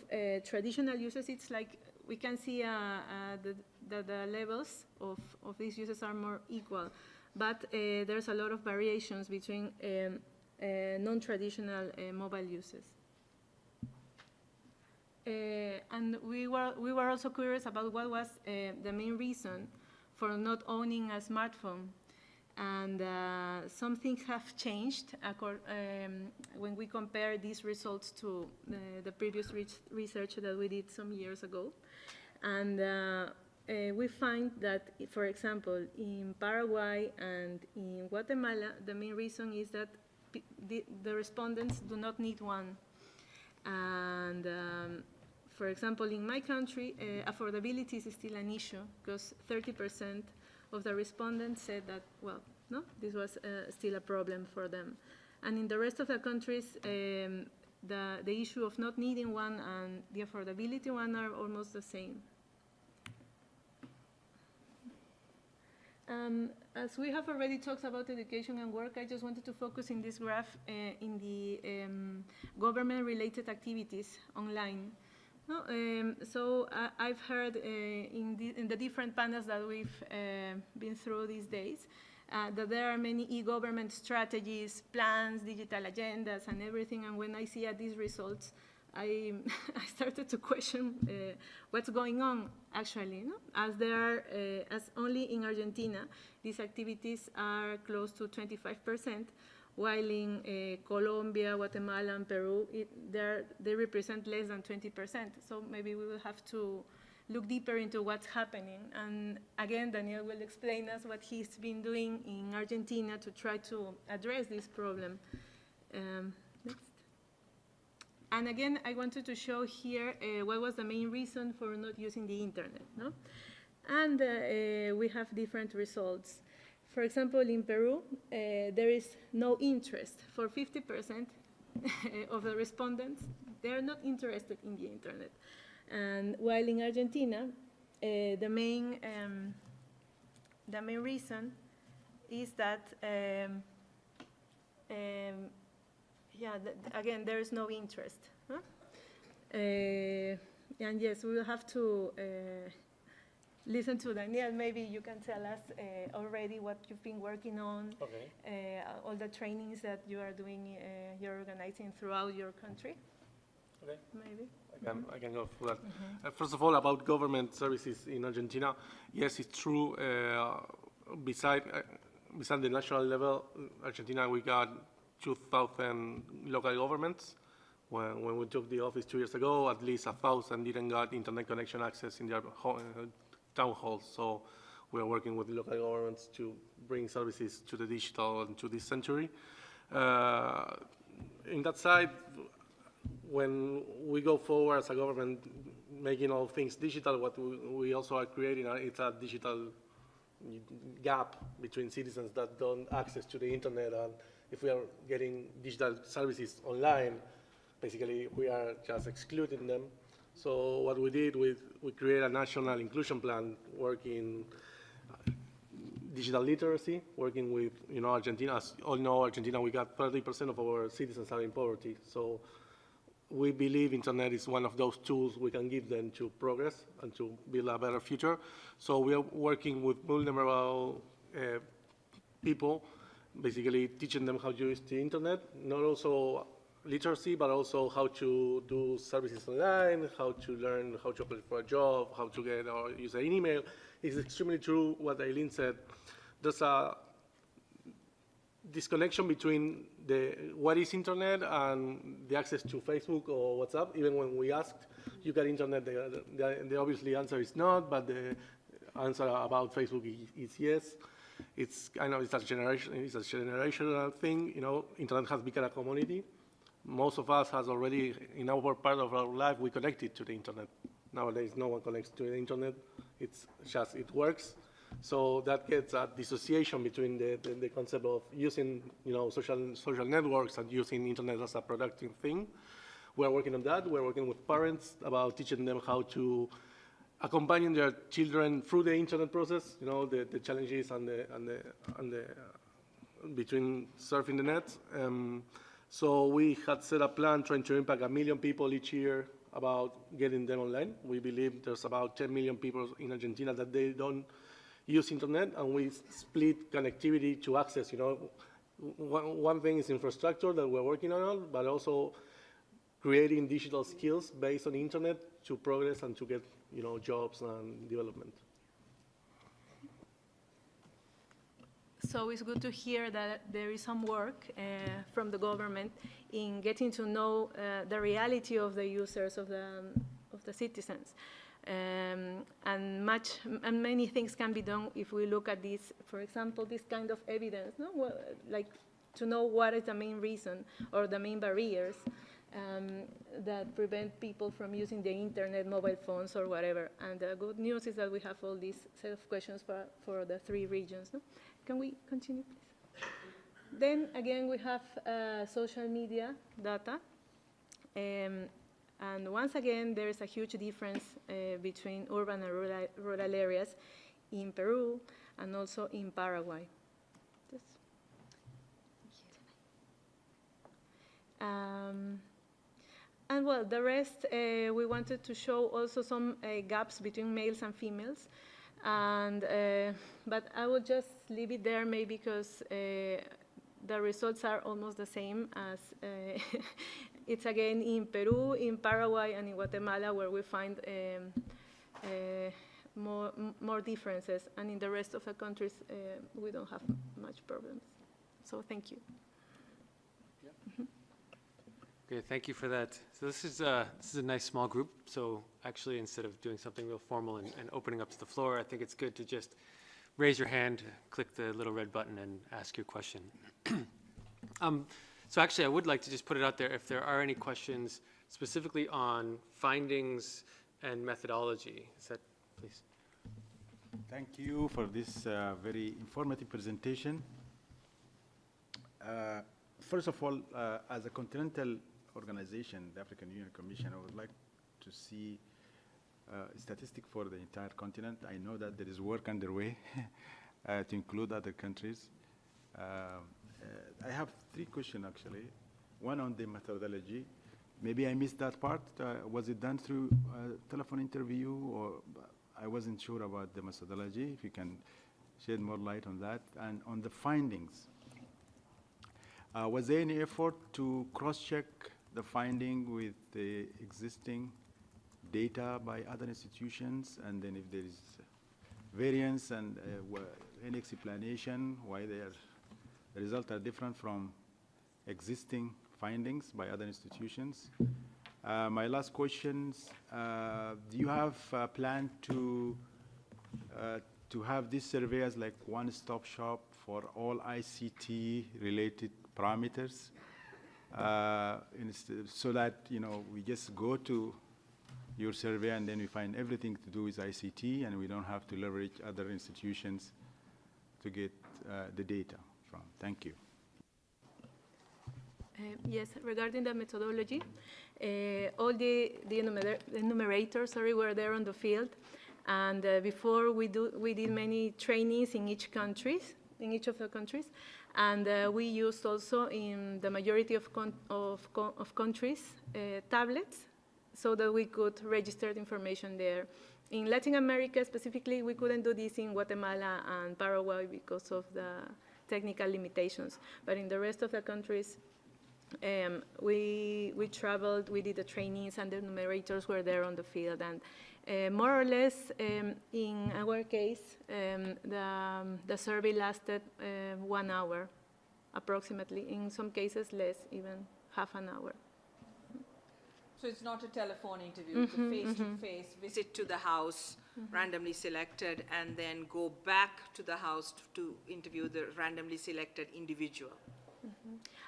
traditional uses, it's like we can see the levels of these uses are more equal, but there's a lot of variations between non-traditional mobile uses. And we were also curious about what was the main reason for not owning a smartphone. And some things have changed when we compare these results to the previous research that we did some years ago. And we find that, for example, in Paraguay and in Guatemala, the main reason is that the respondents do not need one. And for example, in my country, affordability is still an issue because 30% of the respondents said that, well, no, this was still a problem for them. And in the rest of the countries, the issue of not needing one and the affordability one are almost the same. As we have already talked about education and work, I just wanted to focus in this graph in the government-related activities online. No, so I've heard in the different panels that we've been through these days that there are many e-government strategies, plans, digital agendas, and everything. And when I see these results, I started to question what's going on, actually. No? As there are, as only in Argentina, these activities are close to 25%. While in Colombia, Guatemala, and Peru, they represent less than 20%. So maybe we will have to look deeper into what's happening. And again, Daniel will explain us what he's been doing in Argentina to try to address this problem. Next. And again, I wanted to show here what was the main reason for not using the internet. No? And we have different results. For example, in Peru, there is no interest. For 50% of the respondents, they are not interested in the internet. And while in Argentina, the main reason is that, again, there is no interest. Huh? And yes, we will have to listen to Daniel. Maybe you can tell us already what you've been working on, okay. All the trainings that you are doing, you're organizing throughout your country. Okay. Maybe. I can go for that. First of all, about government services in Argentina, yes, it's true. Beside the national level, Argentina, we got 2,000 local governments. When we took the office 2 years ago, at least 1,000 didn't got internet connection access in their town halls. So we are working with local governments to bring services to the digital and to this century. In that side, when we go forward as a government, making all things digital, what we also are creating is a digital gap between citizens that don't access to the internet. And if we are getting digital services online, basically we are just excluding them. So what we did, we created a national inclusion plan working digital literacy, working with, Argentina. As all know, Argentina, we got 30% of our citizens are in poverty. So we believe internet is one of those tools we can give them to progress and to build a better future. So we are working with vulnerable people, basically teaching them how to use the internet, not also literacy, but also how to do services online, how to learn how to apply for a job, how to get or use an email. It's extremely true what Aileen said. There's a disconnection between what is internet and the access to Facebook or WhatsApp. Even when we asked, you got internet, the obviously answer is not, but the answer about Facebook is yes. I know it's a generational thing. Internet has become a commodity. Most of us has already, in our part of our life, we connected to the internet. Nowadays, no one connects to the internet. It's just, it works. So that gets a dissociation between the concept of using, social networks and using internet as a productive thing. We're working on that. We're working with parents about teaching them how to accompany their children through the internet process, the challenges and the between surfing the net. So we had set a plan trying to impact 1 million people each year about getting them online. We believe there's about 10 million people in Argentina that they don't use internet, and we split connectivity to access. One thing is infrastructure that we're working on, but also creating digital skills based on the internet to progress and to get, jobs and development. So it's good to hear that there is some work from the government in getting to know the reality of the users, of the citizens. And many things can be done if we look at this, for example, this kind of evidence, like to know what is the main reason or the main barriers that prevent people from using the internet, mobile phones, or whatever. And the good news is that we have all these set of questions for the 3 regions. No? Can we continue, please? Then again, we have social media data. And once again, there is a huge difference between urban and rural areas in Peru and also in Paraguay. And well, the rest, we wanted to show also some gaps between males and females. And, but I will just leave it there maybe because the results are almost the same as it's again in Peru, in Paraguay, and in Guatemala where we find more differences. And in the rest of the countries, we don't have much problems. So thank you. Okay, thank you for that. So this is a nice small group. So actually, instead of doing something real formal and opening up to the floor, I think it's good to just raise your hand, click the little red button, and ask your question. So actually, I would like to just put it out there if there are any questions specifically on findings and methodology. Is that, please? Thank you for this very informative presentation. First of all, as a continental organization, the African Union Commission, I would like to see a statistic for the entire continent. I know that there is work underway to include other countries. I have 3 questions, actually. One on the methodology. Maybe I missed that part. Was it done through a telephone interview, or I wasn't sure about the methodology? If you can shed more light on that. And on the findings, was there any effort to cross-check the finding with the existing data by other institutions? And then if there is variance and any explanation why the results are different from existing findings by other institutions? My last question, do you have a plan to have this survey as like one-stop shop for all ICT-related parameters, so that we just go to your survey and then we find everything to do with ICT and we don't have to leverage other institutions to get the data from? Thank you. Yes, regarding the methodology, All the enumerators were there on the field. And before we did many trainings in each of the countries. And we used also in the majority of countries tablets so that we could register the information there. In Latin America specifically, we couldn't do this in Guatemala and Paraguay because of the technical limitations. But in the rest of the countries, we traveled, we did the trainings, and the enumerators were there on the field. And more or less, in our case, the survey lasted 1 hour, approximately. In some cases, less, even half an hour. So it's not a telephone interview, it's a face-to-face visit to the house, randomly selected, and then go back to the house to interview the randomly selected individual.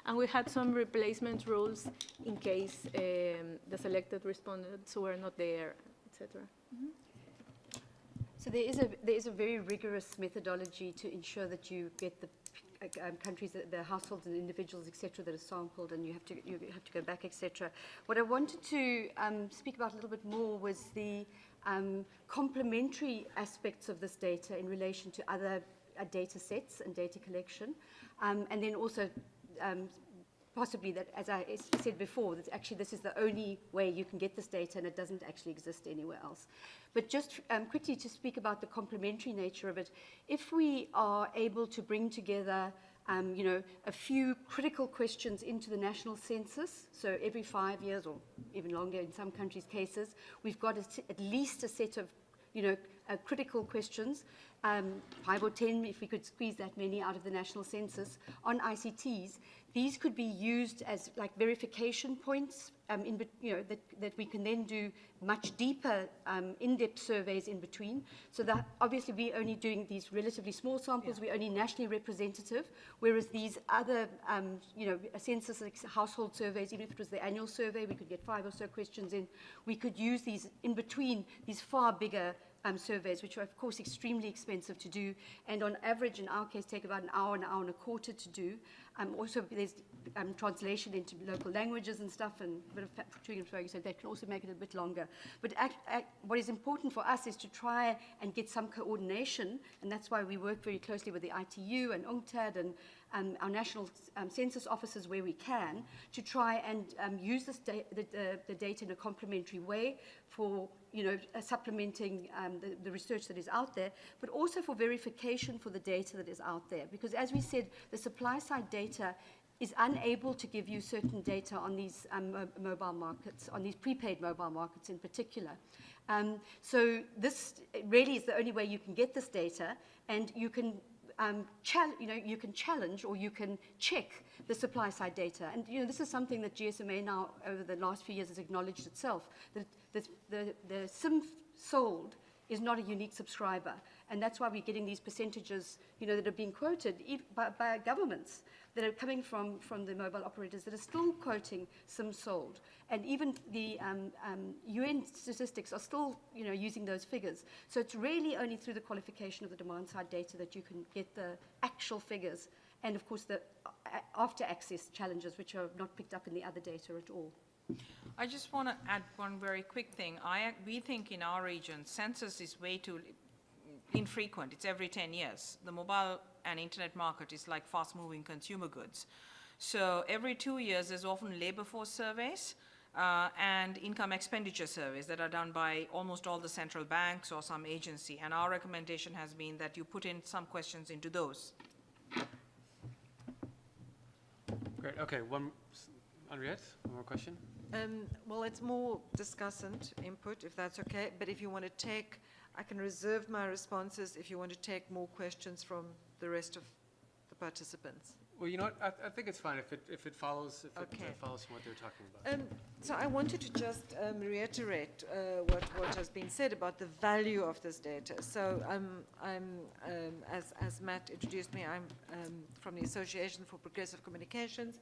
And we had some replacement rules in case the selected respondents were not there, etc. So there is a very rigorous methodology to ensure that you get the countries, the households and individuals, etc., that are sampled, and you have to go back, etc. What I wanted to speak about a little bit more was the complementary aspects of this data in relation to other data sets and data collection, and then also possibly that, as I said before, that actually this is the only way you can get this data and it doesn't actually exist anywhere else. But just quickly to speak about the complementary nature of it, if we are able to bring together a few critical questions into the national census, so every 5 years or even longer in some countries' cases, we've got at least a set of critical questions, 5 or 10 if we could squeeze that many out of the national census on ICTs. These could be used as like verification points that we can then do much deeper in-depth surveys in between. So that obviously we're only doing these relatively small samples, we're only nationally representative, whereas these other census household surveys, even if it was the annual survey, we could get 5 or so questions in. We could use these in between these far bigger surveys, which are of course extremely expensive to do, and on average in our case take about an hour and a quarter to do. Also there's translation into local languages and stuff, and a bit of tutoring and throwing, so that can also make it a bit longer. But what is important for us is to try and get some coordination, and that's why we work very closely with the ITU and UNCTAD and our national census offices where we can, to try and use this the data in a complementary way for supplementing the research that is out there, but also for verification for the data that is out there. Because as we said, the supply side data is unable to give you certain data on these mobile markets, on these prepaid mobile markets in particular. So this really is the only way you can get this data, and you can you can challenge or you can check the supply side data. And this is something that GSMA now over the last few years has acknowledged itself, that the SIM sold is not a unique subscriber. And that's why we're getting these percentages that are being quoted by governments that are coming from the mobile operators that are still quoting SIM sold. And even the UN statistics are still using those figures. So it's really only through the qualification of the demand side data that you can get the actual figures, and of course the after access challenges, which are not picked up in the other data at all. I just want to add one very quick thing. We think in our region, census is way too infrequent. It's every 10 years. The mobile and internet market is like fast-moving consumer goods. So every 2 years, there's often labor force surveys and income expenditure surveys that are done by almost all the central banks or some agency. And our recommendation has been that you put in some questions into those. Great. Okay. Henriette, one more question. Well, it's more discussant input, if that's okay. But if you want to take, I can reserve my responses if you want to take more questions from the rest of the participants. Well, you know what? I think it's fine if it follows follows from what they're talking about. So I wanted to just reiterate what has been said about the value of this data. So as Matt introduced me, I'm from the Association for Progressive Communications,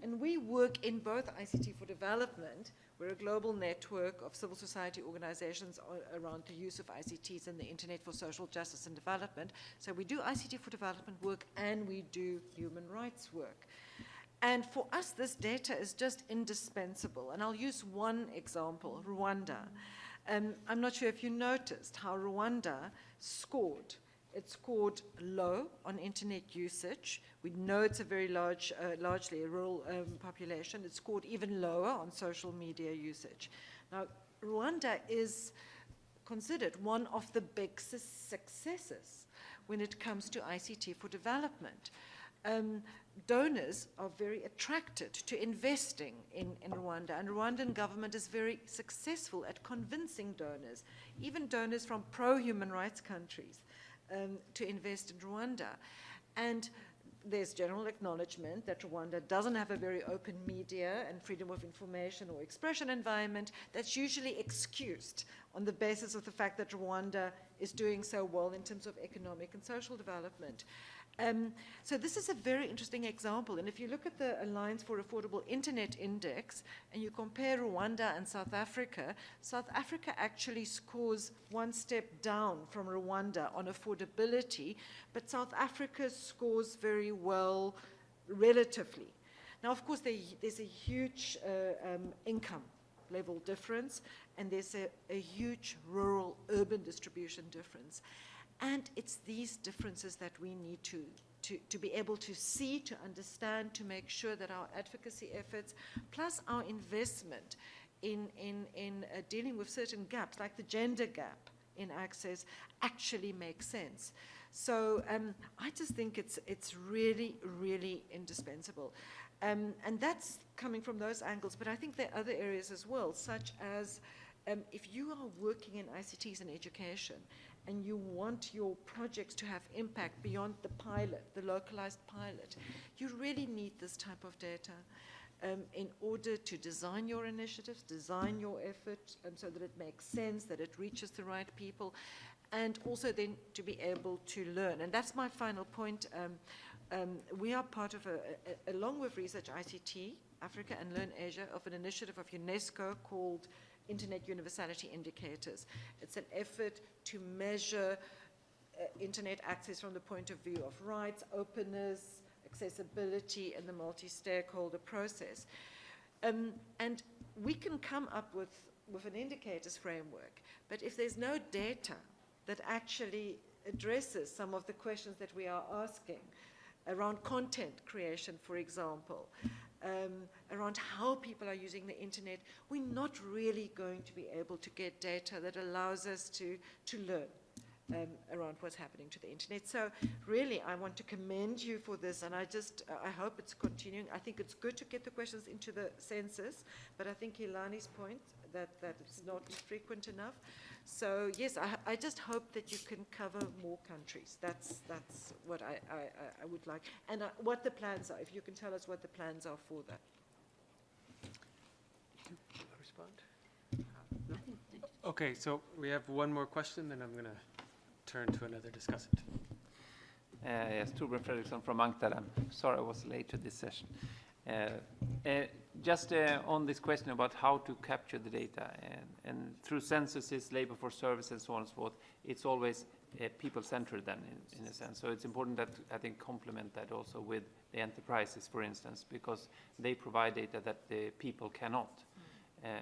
and we work in both ICT for Development. We're a global network of civil society organizations around the use of ICTs and the Internet for Social Justice and Development. So we do ICT for Development work and we do human rights work. And for us, this data is just indispensable. And I'll use one example, Rwanda. I'm not sure if you noticed how Rwanda scored. It scored low on internet usage. We know it's a very largely a rural population. It scored even lower on social media usage. Now, Rwanda is considered one of the big successes when it comes to ICT for development. Donors are very attracted to investing in Rwanda, and Rwandan government is very successful at convincing donors, even donors from pro-human rights countries, to invest in Rwanda. And there's general acknowledgement that Rwanda doesn't have a very open media and freedom of information or expression environment. That's usually excused on the basis of the fact that Rwanda is doing so well in terms of economic and social development. So this is a very interesting example. And if you look at the Alliance for Affordable Internet Index and you compare Rwanda and South Africa actually scores one step down from Rwanda on affordability, but South Africa scores very well relatively. Now, of course, there's a huge income level difference, and there's a huge rural-urban distribution difference. And it's these differences that we need to be able to see, to understand, to make sure that our advocacy efforts, plus our investment in dealing with certain gaps, like the gender gap in access, actually make sense. So I just think it's really, really indispensable. And that's coming from those angles, but I think there are other areas as well, such as if you are working in ICTs and education, and you want your projects to have impact beyond the pilot, the localized pilot, you really need this type of data in order to design your initiatives, design your effort, so that it makes sense, that it reaches the right people, and also then to be able to learn. And that's my final point. We are part of, along with Research ICT, Africa and Learn Asia, of an initiative of UNESCO called Internet Universality Indicators. It's an effort to measure internet access from the point of view of rights, openness, accessibility, and the multi-stakeholder process. And we can come up with an indicators framework, but if there's no data that actually addresses some of the questions that we are asking around content creation, for example, around how people are using the internet, we're not really going to be able to get data that allows us to learn around what's happening to the internet. So really, I want to commend you for this, and I hope it's continuing. I think it's good to get the questions into the census, but I think Ilani's point that it's not frequent enough. So yes, I just hope that you can cover more countries. That's what I would like. And what the plans are, if you can tell us what the plans are for that. Respond? No? Okay, so we have one more question, then I'm going to turn to another discussant. Yes, Torbjörn Fredriksson from Amsterdam. Sorry I was late to this session. Just on this question about how to capture the data, and through censuses, labor for service, and so on and so forth, it's always people-centered then, in a sense. So it's important that I think complement that also with the enterprises, for instance, because they provide data that the people cannot.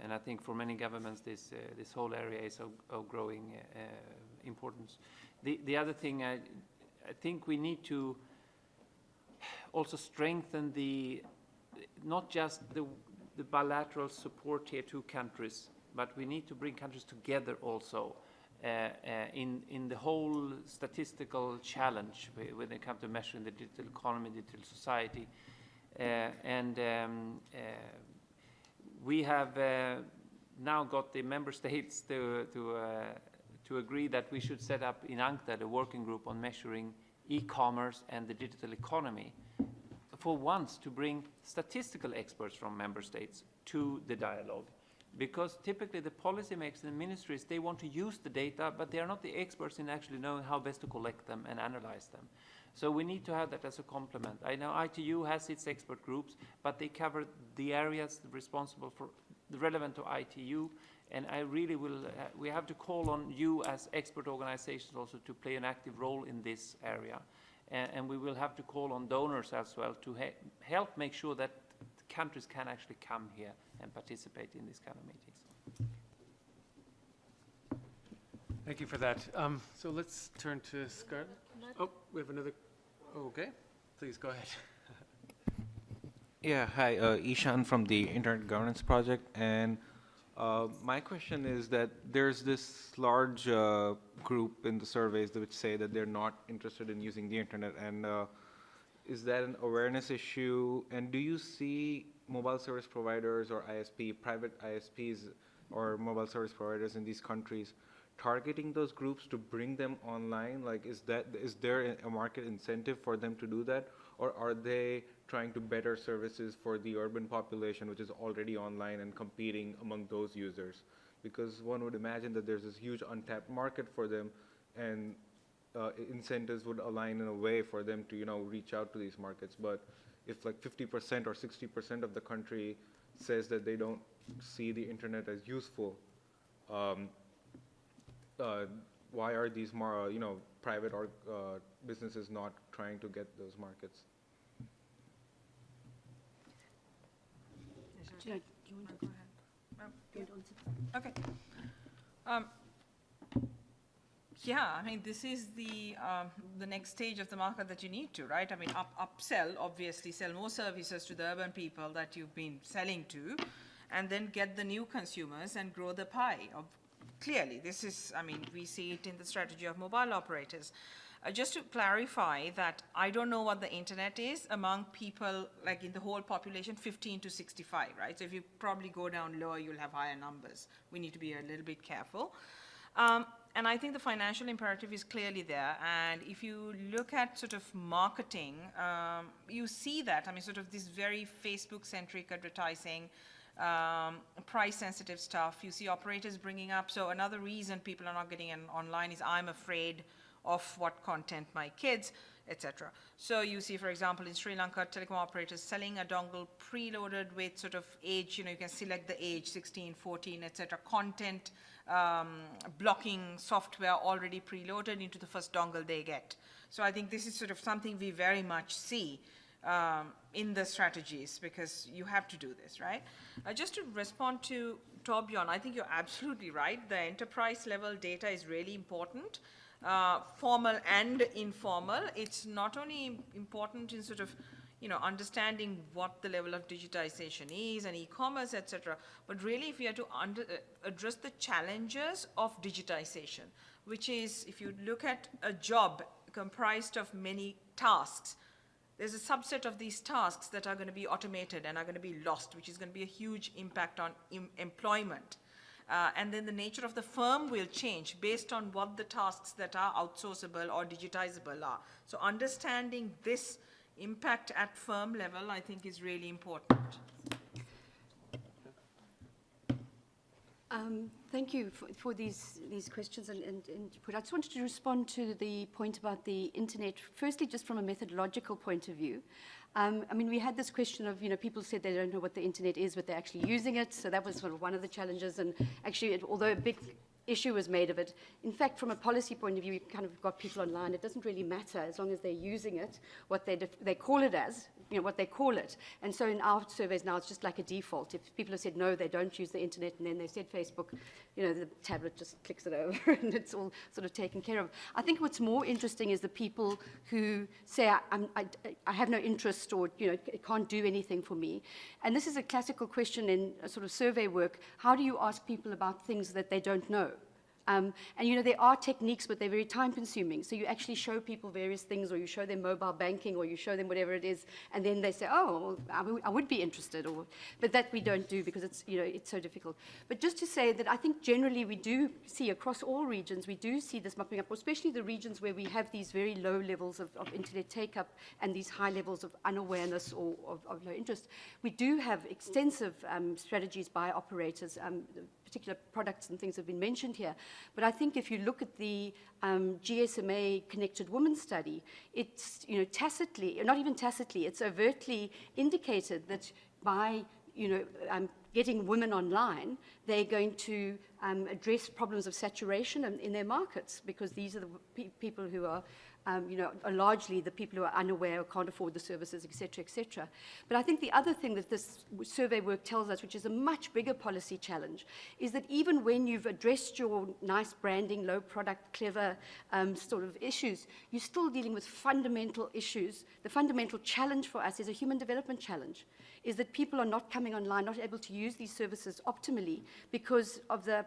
And I think for many governments, this whole area is of growing importance. The other thing, I think we need to also strengthen not just the bilateral support here to countries, but we need to bring countries together also in the whole statistical challenge when it comes to measuring the digital economy, digital society. We have now got the member states to agree that we should set up in UNCTAD a working group on measuring e-commerce and the digital economy, for once to bring statistical experts from member states to the dialogue. Because typically the policymakers and the ministries, they want to use the data, but they are not the experts in actually knowing how best to collect them and analyze them. So we need to have that as a complement. I know ITU has its expert groups, but they cover the areas responsible for the relevant to ITU, and I really will, we have to call on you as expert organizations also to play an active role in this area. And we will have to call on donors as well to help make sure that countries can actually come here and participate in these kind of meetings. Thank you for that. So let's turn to Scarlett. Oh, we have another. Oh, okay, please go ahead. Yeah, hi, Ishan from the Internet Governance Project, and my question is that there's this large group in the surveys which say that they're not interested in using the internet, and is that an awareness issue? And do you see mobile service providers or private ISPs or mobile service providers in these countries targeting those groups to bring them online? Like, is there a market incentive for them to do that? Or are they trying to better services for the urban population, which is already online and competing among those users? Because one would imagine that there's this huge untapped market for them, and incentives would align in a way for them to, reach out to these markets. But if like 50% or 60% of the country says that they don't see the internet as useful, why are these more, private or businesses not trying to get those markets? Do you want to Go ahead. go on to- Okay. Yeah, I mean, this is the next stage of the market that you need to, right? I mean, upsell, obviously, sell more services to the urban people that you've been selling to, and then get the new consumers and grow the pie. Clearly, this is, I mean, we see it in the strategy of mobile operators. Just to clarify that I don't know what the internet is among people, like in the whole population, 15 to 65, right? So if you probably go down lower, you'll have higher numbers. We need to be a little bit careful. And I think the financial imperative is clearly there. And if you look at sort of marketing, you see that, I mean, sort of this very Facebook-centric advertising, price-sensitive stuff. You see operators bringing up, so another reason people are not getting in online is I'm afraid of what content my kids, etc. So you see, for example, in Sri Lanka, telecom operators selling a dongle preloaded with sort of age, you can select the age, 16, 14, etc. Content blocking software already preloaded into the first dongle they get. So I think this is sort of something we very much see in the strategies, because you have to do this, right? Just to respond to Torbjörn, I think you're absolutely right. The enterprise level data is really important. Formal and informal. It's not only important in sort of, understanding what the level of digitization is and e-commerce, etc., but really if you have to address the challenges of digitization, which is, if you look at a job comprised of many tasks, there's a subset of these tasks that are going to be automated and are going to be lost, which is going to be a huge impact on employment. And then the nature of the firm will change based on what the tasks that are outsourceable or digitizable are. So understanding this impact at firm level, I think, is really important. Thank you for these questions and input. I just wanted to respond to the point about the internet, firstly, just from a methodological point of view. I mean, we had this question of, people said they don't know what the internet is, but they're actually using it. So that was sort of one of the challenges. And actually, although a big issue was made of it, in fact, from a policy point of view, you kind of got people online. It doesn't really matter as long as they're using it, what they call it as, what they call it. And so in our surveys now, it's just like a default. If people have said, no, they don't use the internet, and then they said Facebook, the tablet just clicks it over, and it's all sort of taken care of. I think what's more interesting is the people who say, I have no interest, or, it can't do anything for me. And this is a classical question in sort of survey work. How do you ask people about things that they don't know? And there are techniques, but they're very time-consuming. So you actually show people various things, or you show them mobile banking, or you show them whatever it is, and then they say, oh, well, I would be interested. But that we don't do because it's, it's so difficult. But just to say that I think generally we do see across all regions, we do see this mopping up, especially the regions where we have these very low levels of internet take-up and these high levels of unawareness or of low interest. We do have extensive strategies by operators. Particular products and things have been mentioned here. But I think if you look at the GSMA Connected Women study, it's, tacitly, not even tacitly, it's overtly indicated that by, getting women online, they're going to address problems of saturation in their markets, because these are the people who are, are largely the people who are unaware or can't afford the services, et cetera, et cetera. But I think the other thing that this survey work tells us, which is a much bigger policy challenge, is that even when you've addressed your nice branding, low product, clever sort of issues, you're still dealing with fundamental issues. The fundamental challenge for us is a human development challenge, is that people are not coming online, not able to use these services optimally because of the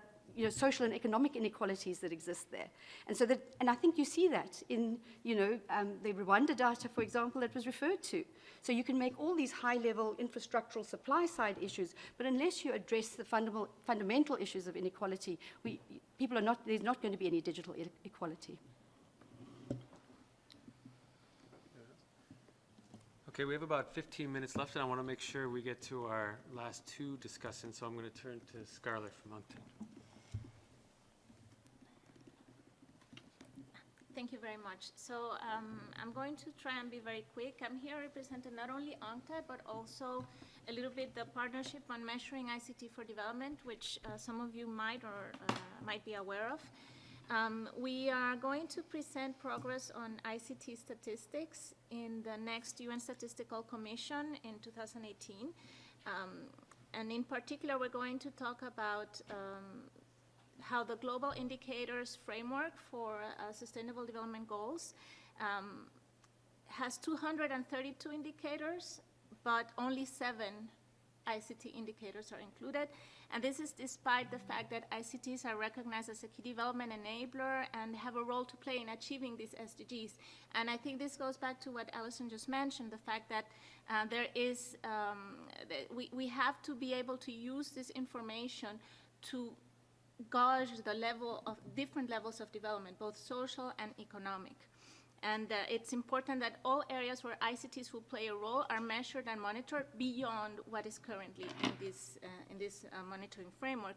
social and economic inequalities that exist there. And so and I think you see that in, the Rwanda data, for example, that was referred to. So you can make all these high-level infrastructural supply-side issues, but unless you address the fundamental issues of inequality, there's not going to be any digital equality. Okay, we have about 15 minutes left, and I want to make sure we get to our last two discussants, so I'm going to turn to Scarlett from UNCTAD. Thank you very much. So I'm going to try and be very quick. I'm here representing not only UNCTAD, but also a little bit the Partnership on Measuring ICT for Development, which some of you might be aware of. We are going to present progress on ICT statistics in the next UN Statistical Commission in 2018. And in particular, we're going to talk about how the global indicators framework for sustainable development goals has 232 indicators, but only 7 ICT indicators are included. And this is despite the fact that ICTs are recognized as a key development enabler and have a role to play in achieving these SDGs. And I think this goes back to what Alison just mentioned, the fact that we have to be able to use this information to gauge the level of different levels of development, both social and economic. And it's important that all areas where ICTs will play a role are measured and monitored beyond what is currently in this monitoring framework.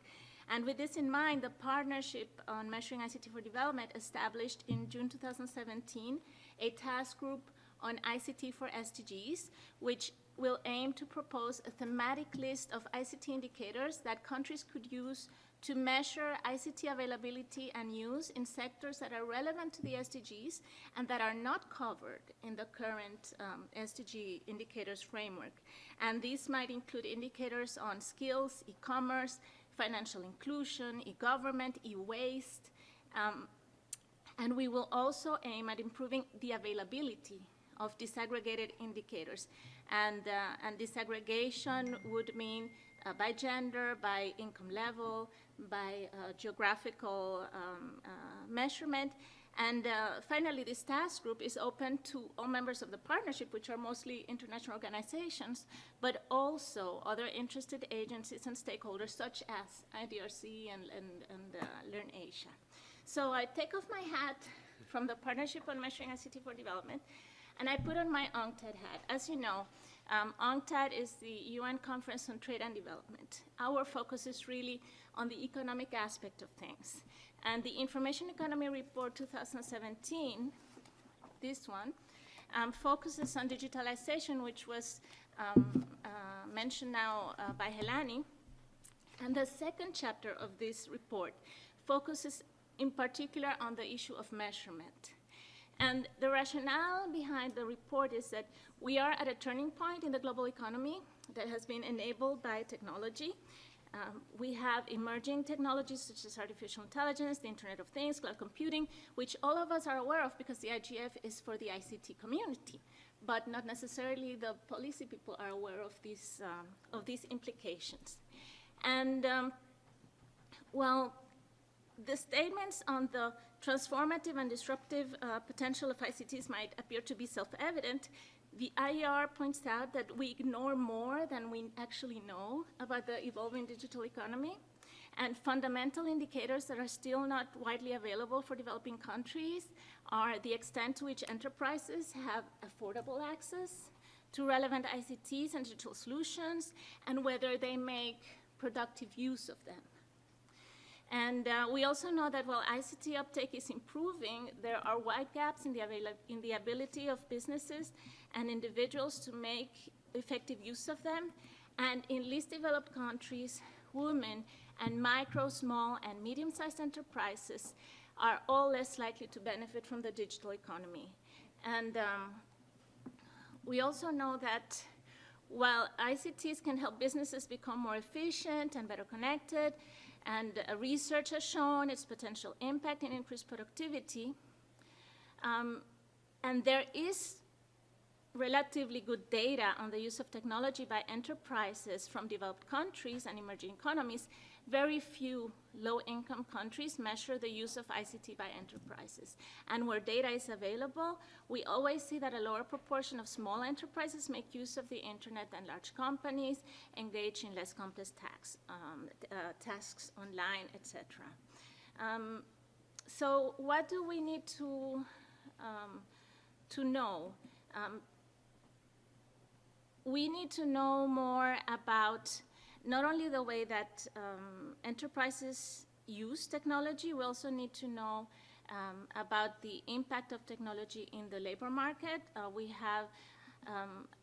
And with this in mind, the Partnership on Measuring ICT for Development established in June 2017 a task group on ICT for SDGs, which will aim to propose a thematic list of ICT indicators that countries could use to measure ICT availability and use in sectors that are relevant to the SDGs and that are not covered in the current SDG indicators framework. And these might include indicators on skills, e-commerce, financial inclusion, e-government, e-waste. And we will also aim at improving the availability of disaggregated indicators. And disaggregation would mean by gender, by income level, by geographical measurement. And finally, this task group is open to all members of the partnership, which are mostly international organizations, but also other interested agencies and stakeholders such as IDRC and Learn Asia. So I take off my hat from the Partnership on Measuring ICT for Development, and I put on my UNCTAD hat. As you know, UNCTAD is the UN Conference on Trade and Development. Our focus is really on the economic aspect of things. And the Information Economy Report 2017, this one, focuses on digitalization, which was mentioned now by Helani. And the second chapter of this report focuses in particular on the issue of measurement. And the rationale behind the report is that we are at a turning point in the global economy that has been enabled by technology. We have emerging technologies such as artificial intelligence, the Internet of Things, cloud computing, which all of us are aware of because the IGF is for the ICT community, but not necessarily the policy people are aware of these implications. And well, the statements on the transformative and disruptive potential of ICTs might appear to be self-evident. The IER points out that we ignore more than we actually know about the evolving digital economy, and fundamental indicators that are still not widely available for developing countries are the extent to which enterprises have affordable access to relevant ICTs and digital solutions, and whether they make productive use of them. And we also know that while ICT uptake is improving, there are wide gaps in the ability of businesses and individuals to make effective use of them. And in least developed countries, women and micro, small, and medium-sized enterprises are all less likely to benefit from the digital economy. And we also know that while ICTs can help businesses become more efficient and better connected, and research has shown its potential impact in increased productivity, and there is relatively good data on the use of technology by enterprises from developed countries and emerging economies, very few low-income countries measure the use of ICT by enterprises. And where data is available, we always see that a lower proportion of small enterprises make use of the internet than large companies, engage in less complex tasks online, etc. So what do we need to know? We need to know more about not only the way that enterprises use technology, we also need to know about the impact of technology in the labor market. We have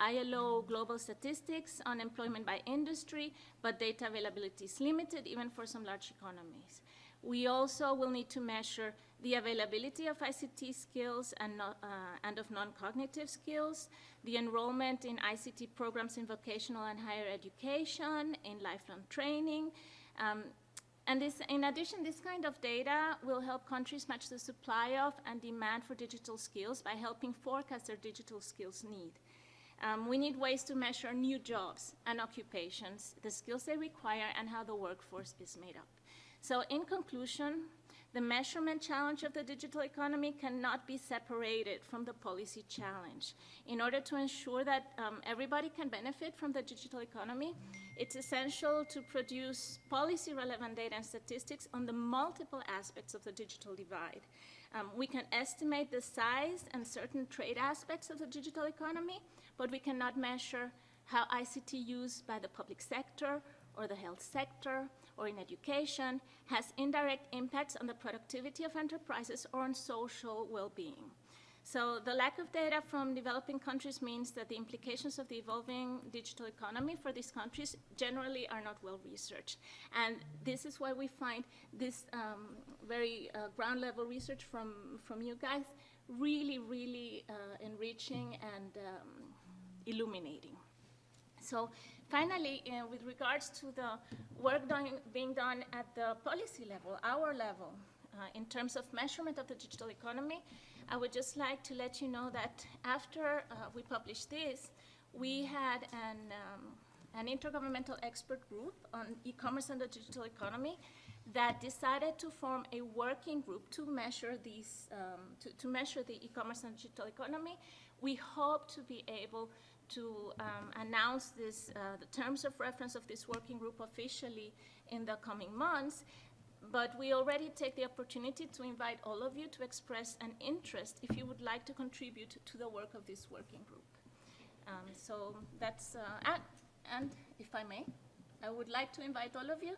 ILO global statistics on employment by industry, but data availability is limited even for some large economies. We also will need to measure the availability of ICT skills and of non-cognitive skills, the enrollment in ICT programs in vocational and higher education, in lifelong training. And in addition, this kind of data will help countries match the supply of and demand for digital skills by helping forecast their digital skills need. We need ways to measure new jobs and occupations, the skills they require, and how the workforce is made up. So in conclusion, the measurement challenge of the digital economy cannot be separated from the policy challenge. In order to ensure that everybody can benefit from the digital economy, it's essential to produce policy-relevant data and statistics on the multiple aspects of the digital divide. We can estimate the size and certain trade aspects of the digital economy, but we cannot measure how ICT used by the public sector or the health sector or in education has indirect impacts on the productivity of enterprises or on social well-being. So the lack of data from developing countries means that the implications of the evolving digital economy for these countries generally are not well researched. And this is why we find this very ground-level research from you guys really, really enriching and illuminating. So finally, with regards to the work being done at the policy level, our level, in terms of measurement of the digital economy, I would just like to let you know that after we published this, we had an intergovernmental expert group on e-commerce and the digital economy that decided to form a working group to measure these, to measure the e-commerce and digital economy. We hope to be able to announce this, the terms of reference of this working group officially in the coming months, but we already take the opportunity to invite all of you to express an interest if you would like to contribute to the work of this working group. So that's, and if I may, I would like to invite all of you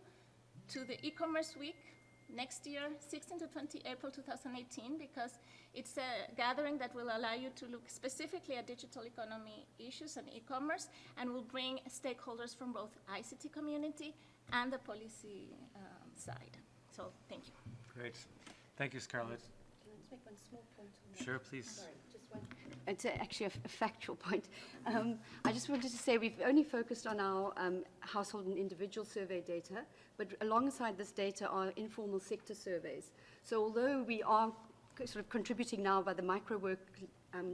to the e-commerce week next year, 16 to 20 April 2018, because it's a gathering that will allow you to look specifically at digital economy issues and e-commerce, and will bring stakeholders from both ICT community and the policy side. So thank you. Great. Thank you, Scarlett. Can I just make one small point on that? Sure, please. Sorry, just one. It's actually a factual point. I just wanted to say we've only focused on our household and individual survey data, but alongside this data are informal sector surveys. So although we are sort of contributing now by the micro work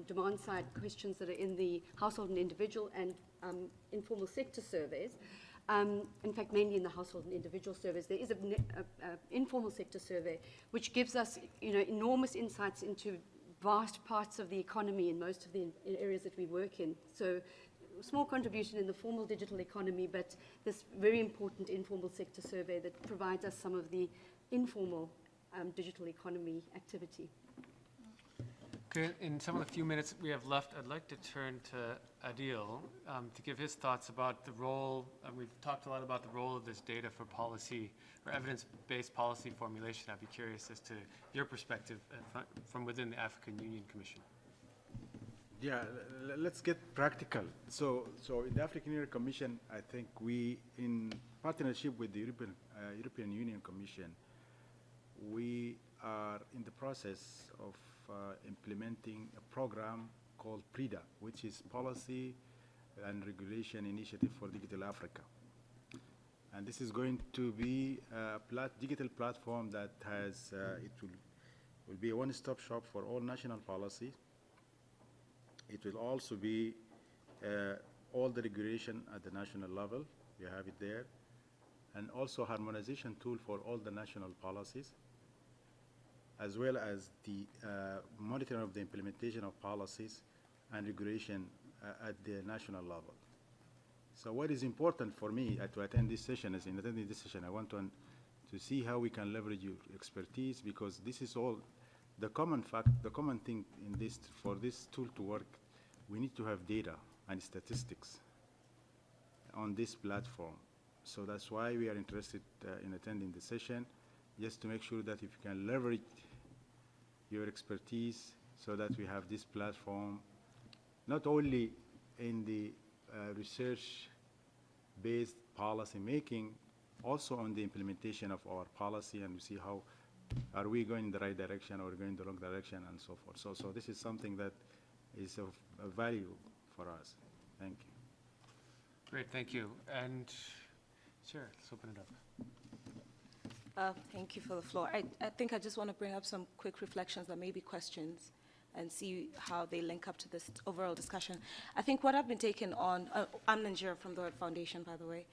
demand side questions that are in the household and individual and informal sector surveys, in fact, mainly in the household and individual surveys, there is an informal sector survey which gives us, enormous insights into vast parts of the economy in most of the areas that we work in. So, small contribution in the formal digital economy, but this very important informal sector survey that provides us some of the informal digital economy activity. Okay, in some of the few minutes we have left, I'd like to turn to Adil to give his thoughts about the role, we've talked a lot about the role of this data for policy, or evidence-based policy formulation. I'd be curious as to your perspective from within the African Union Commission. Yeah, let's get practical. So in the African Union Commission, I think we, in partnership with the European European Union Commission, we are in the process of implementing a program called PRIDA, which is Policy and Regulation Initiative for Digital Africa. And this is going to be a digital platform that has, it will be a one-stop shop for all national policies. It will also be all the regulation at the national level. You have it there. And also harmonization tool for all the national policies, as well as the monitoring of the implementation of policies and regulation at the national level. So what is important for me to attend this session is, in attending this session, I want to see how we can leverage your expertise, because this is all the common thing in this, for this tool to work, we need to have data and statistics on this platform. So that's why we are interested in attending the session, just to make sure that if you can leverage your expertise so that we have this platform, not only in the research-based policy making, also on the implementation of our policy, and we see how are we going in the right direction or going in the wrong direction, and so forth. So this is something that is of value for us. Thank you. Great, thank you. And sure, let's open it up. Thank you for the floor. I think I just want to bring up some quick reflections that may be questions and see how they link up to this overall discussion. I think what I've been taken on, I'm Nanjira from the World Foundation, by the way.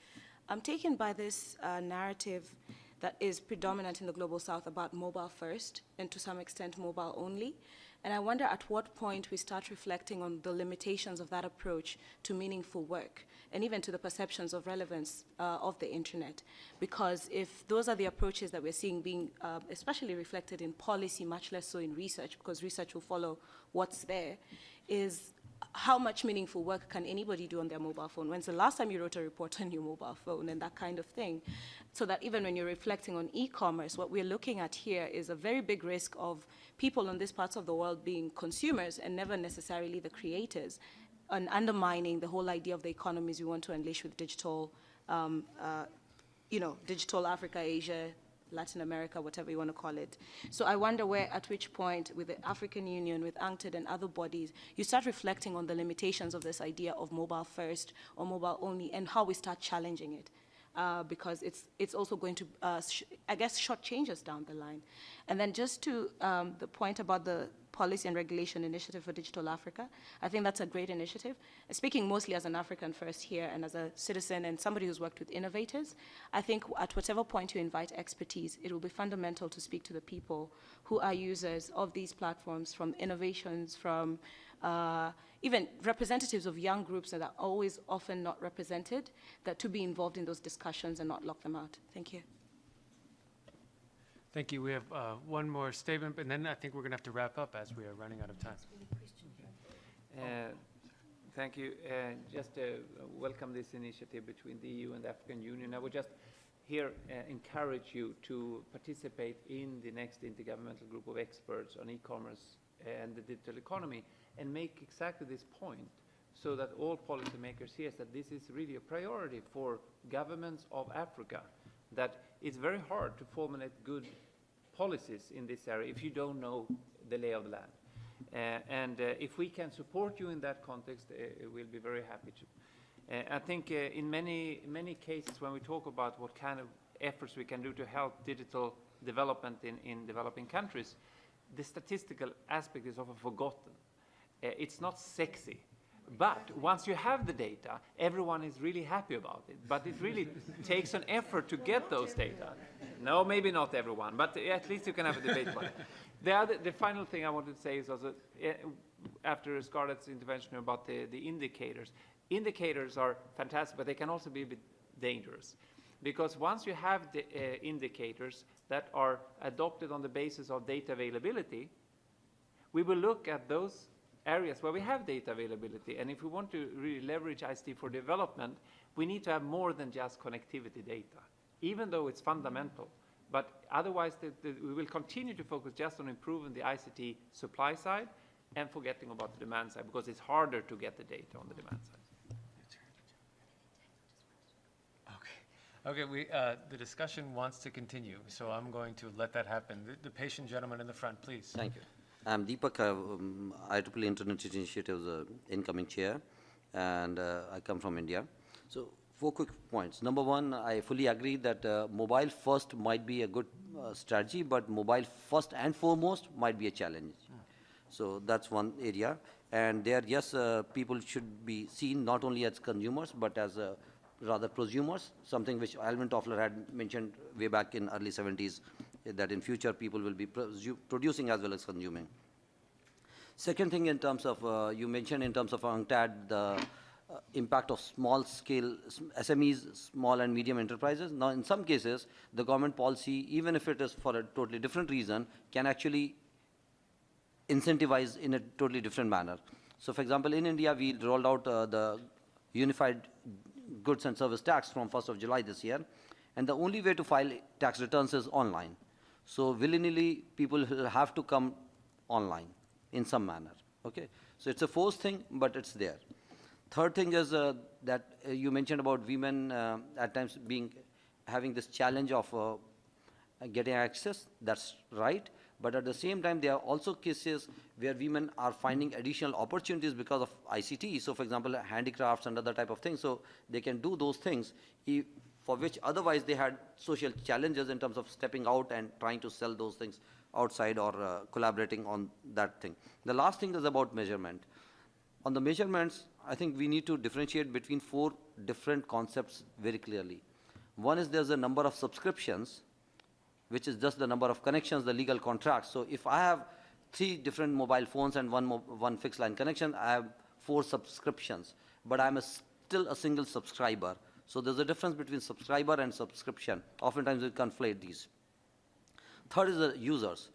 I'm taken by this narrative that is predominant in the Global South about mobile first and to some extent mobile only. And I wonder at what point we start reflecting on the limitations of that approach to meaningful work and even to the perceptions of relevance of the internet. Because if those are the approaches that we're seeing being especially reflected in policy, much less so in research, because research will follow what's there, is how much meaningful work can anybody do on their mobile phone? When's the last time you wrote a report on your mobile phone and that kind of thing? So that even when you're reflecting on e-commerce, what we're looking at here is a very big risk of people in these parts of the world being consumers and never necessarily the creators, and undermining the whole idea of the economies we want to unleash with digital, digital Africa, Asia, Latin America, whatever you want to call it. So I wonder at which point, with the African Union, with UNCTAD and other bodies, you start reflecting on the limitations of this idea of mobile first or mobile only, and how we start challenging it. Because it's also going to, I guess, shortchange us down the line. And then just to the point about the Policy and Regulation Initiative for Digital Africa, I think that's a great initiative. Speaking mostly as an African first here and as a citizen and somebody who's worked with innovators, I think at whatever point you invite expertise, it will be fundamental to speak to the people who are users of these platforms, from innovations, from even representatives of young groups that are always often not represented, that to be involved in those discussions and not lock them out. Thank you. Thank you. We have one more statement, and then I think we're going to have to wrap up as we are running out of time. Thank you. Just welcome this initiative between the EU and the African Union. I would just here encourage you to participate in the next intergovernmental group of experts on e-commerce and the digital economy, and make exactly this point, so that all policymakers hear that this is really a priority for governments of Africa, that it's very hard to formulate good policies in this area if you don't know the lay of the land. If we can support you in that context, we'll be very happy to. I think in many cases when we talk about what kind of efforts we can do to help digital development in developing countries, the statistical aspect is often forgotten. It's not sexy. But once you have the data, everyone is really happy about it. But it really takes an effort to get those data. No, maybe not everyone, but at least you can have a debate about it. The final thing I wanted to say is also, after Scarlett's intervention about the indicators. Indicators are fantastic, but they can also be a bit dangerous. Because once you have the indicators that are adopted on the basis of data availability, we will look at those areas where we have data availability. And if we want to really leverage ICT for development, we need to have more than just connectivity data, even though it's fundamental. But otherwise, we will continue to focus just on improving the ICT supply side and forgetting about the demand side, because it's harder to get the data on the demand side. Okay, the discussion wants to continue, so I'm going to let that happen. The patient gentleman in the front, please. Thank you. I'm Deepak, IEEE Internet Initiative's incoming chair, and I come from India. So 4 quick points. Number one, I fully agree that mobile first might be a good strategy, but mobile first and foremost might be a challenge. So that's one area. And there, yes, people should be seen not only as consumers, but as rather prosumers, something which Alvin Toffler had mentioned way back in early 70s, that in future people will be producing as well as consuming. Second thing in terms of, you mentioned in terms of UNCTAD, the impact of small scale SMEs, small and medium enterprises. Now, in some cases, the government policy, even if it is for a totally different reason, can actually incentivize in a totally different manner. So, for example, in India, we rolled out the unified goods and service tax from 1st of July this year, and the only way to file tax returns is online. So willy-nilly, people will have to come online in some manner, okay? So it's a forced thing, but it's there. Third thing is that you mentioned about women at times having this challenge of getting access. That's right. But at the same time, there are also cases where women are finding additional opportunities because of ICT. So, for example, handicrafts and other type of things. So they can do those things for which otherwise they had social challenges in terms of stepping out and trying to sell those things outside or collaborating on that thing. The last thing is about measurement. On the measurements, I think we need to differentiate between 4 different concepts very clearly. One is there's a number of subscriptions, which is just the number of connections, the legal contracts. So if I have 3 different mobile phones and one fixed line connection, I have 4 subscriptions, but I'm still a single subscriber. So there's a difference between subscriber and subscription. Oftentimes we conflate these. Third is the users.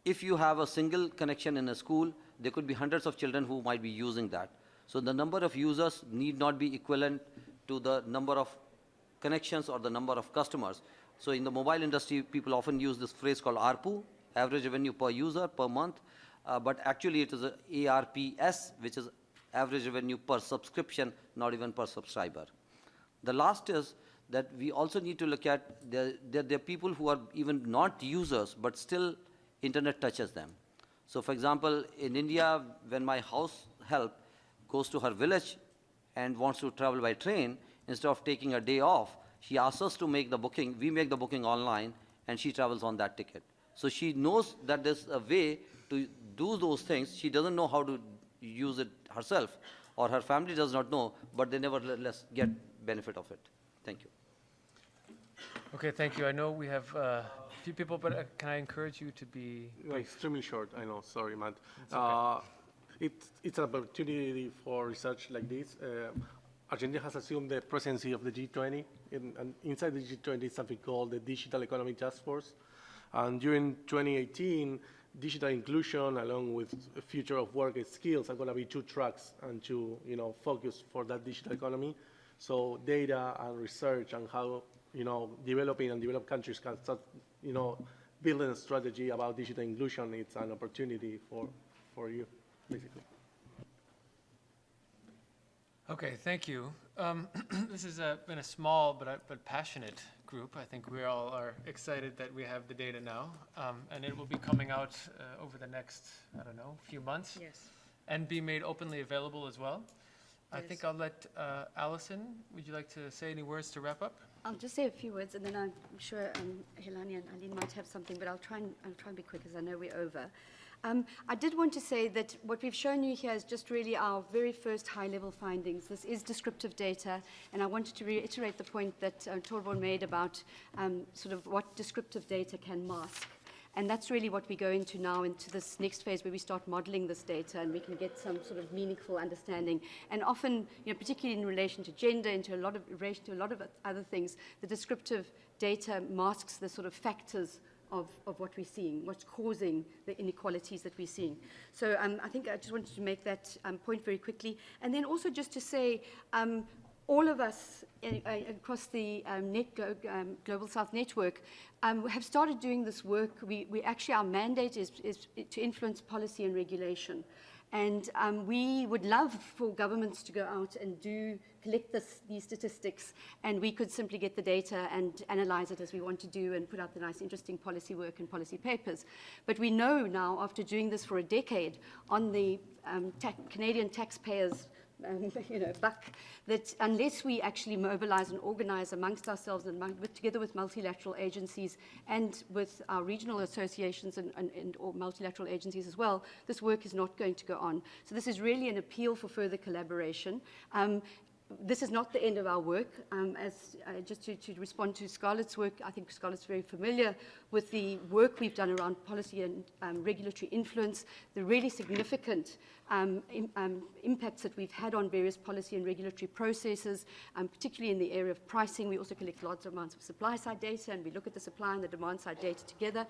If you have a single connection in a school, there could be hundreds of children who might be using that. So the number of users need not be equivalent to the number of connections or the number of customers. So in the mobile industry, people often use this phrase called ARPU, average revenue per user per month, but actually it is a ARPS, which is average revenue per subscription, not even per subscriber. The last is that we also need to look at, there are people who are even not users, but still internet touches them. So for example, in India, when my house help goes to her village and wants to travel by train, instead of taking a day off, she asks us to make the booking. We make the booking online, and she travels on that ticket. So she knows that there's a way to do those things. She doesn't know how to use it herself, or her family does not know, but they nevertheless get benefit of it. Thank you. Okay, thank you. I know we have a few people, but can I encourage you to be brief? Extremely short, I know. Sorry, Matt. Okay. It's an opportunity for research like this. Argentina has assumed the presidency of the G20, and inside the G20 is something called the Digital Economy Task Force. And during 2018, digital inclusion, along with the future of work and skills, are going to be 2 tracks and 2, focus for that digital economy. So data and research and how, developing and developed countries can start, building a strategy about digital inclusion. It's an opportunity for you, basically. Okay, thank you. This has been a small but passionate group. I think we all are excited that we have the data now, and it will be coming out over the next, few months. Yes. And be made openly available as well. I Yes. think I'll let Allison, would you like to say any words to wrap up? I'll just say a few words, and then I'm sure Helani and Aileen might have something, but I'll try and be quick, as I know we're over. I did want to say that what we've shown you here is just really our very first high-level findings. This is descriptive data, and I wanted to reiterate the point that Torbjörn made about sort of what descriptive data can mask. And that's really what we go into now, into this next phase where we start modeling this data and we can get some sort of meaningful understanding. And often, particularly in relation to gender, in relation to a lot of other things, the descriptive data masks the sort of factors of what we're seeing, what's causing the inequalities that we're seeing. So I think I just wanted to make that point very quickly. And then also just to say, all of us across the Global South Network have started doing this work. We actually, our mandate is to influence policy and regulation. And we would love for governments to go out and collect these statistics, and we could simply get the data and analyze it as we want to do and put out the nice, interesting policy work and policy papers. But we know now, after doing this for a decade on the Canadian taxpayers' buck, that unless we actually mobilize and organize amongst ourselves and together with multilateral agencies and with our regional associations or multilateral agencies as well, this work is not going to go on. So this is really an appeal for further collaboration. This is not the end of our work. Just to respond to Scarlett's work, I think Scarlett's very familiar with the work we've done around policy and regulatory influence, the really significant impacts that we've had on various policy and regulatory processes, particularly in the area of pricing. We also collect large amounts of supply-side data, and we look at the supply and the demand-side data together.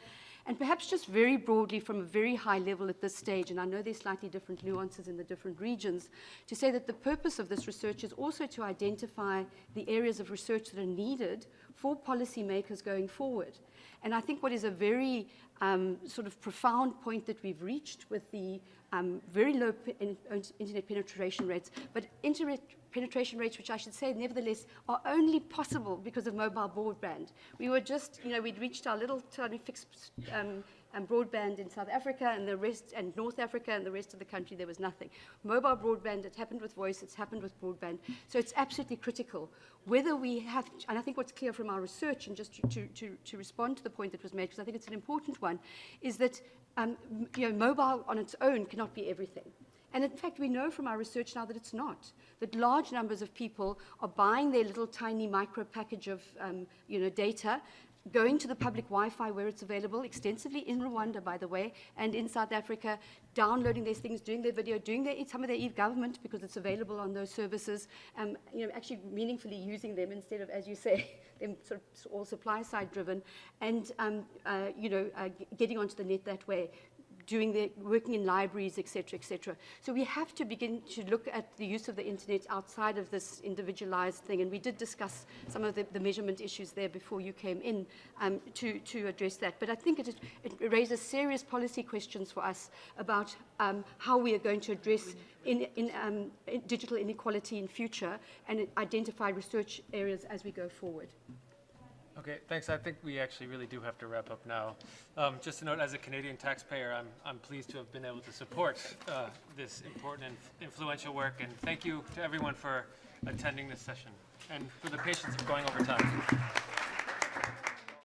And perhaps just very broadly from a very high level at this stage, and I know there's slightly different nuances in the different regions, to say that the purpose of this research is also to identify the areas of research that are needed for policymakers going forward. And I think what is a very sort of profound point that we've reached with the very low internet penetration rates, but internet penetration rates, which I should say, nevertheless, are only possible because of mobile broadband. We were just, we'd reached our little tiny fixed broadband in South Africa and the rest, and North Africa, and the rest of the country, there was nothing. Mobile broadband, it happened with voice, it's happened with broadband. So it's absolutely critical. Whether we have, and I think what's clear from our research, and just to respond to the point that was made, because I think it's an important one, is that mobile on its own cannot be everything. And in fact, we know from our research now that it's not, that large numbers of people are buying their little tiny micro package of data, going to the public Wi-Fi where it's available, extensively in Rwanda, by the way, and in South Africa, downloading these things, doing their video, doing some of their e-government because it's available on those services, actually meaningfully using them instead of, as you say, them sort of all supply-side driven, and getting onto the net that way, working in libraries, et cetera. So we have to begin to look at the use of the internet outside of this individualized thing, and we did discuss some of the measurement issues there before you came in to address that. But I think it raises serious policy questions for us about how we are going to address in digital inequality in future and identify research areas as we go forward. Okay, thanks. I think we actually really do have to wrap up now. Just to note, as a Canadian taxpayer, I'm pleased to have been able to support this important and influential work, and thank you to everyone for attending this session and for the patience of going over time.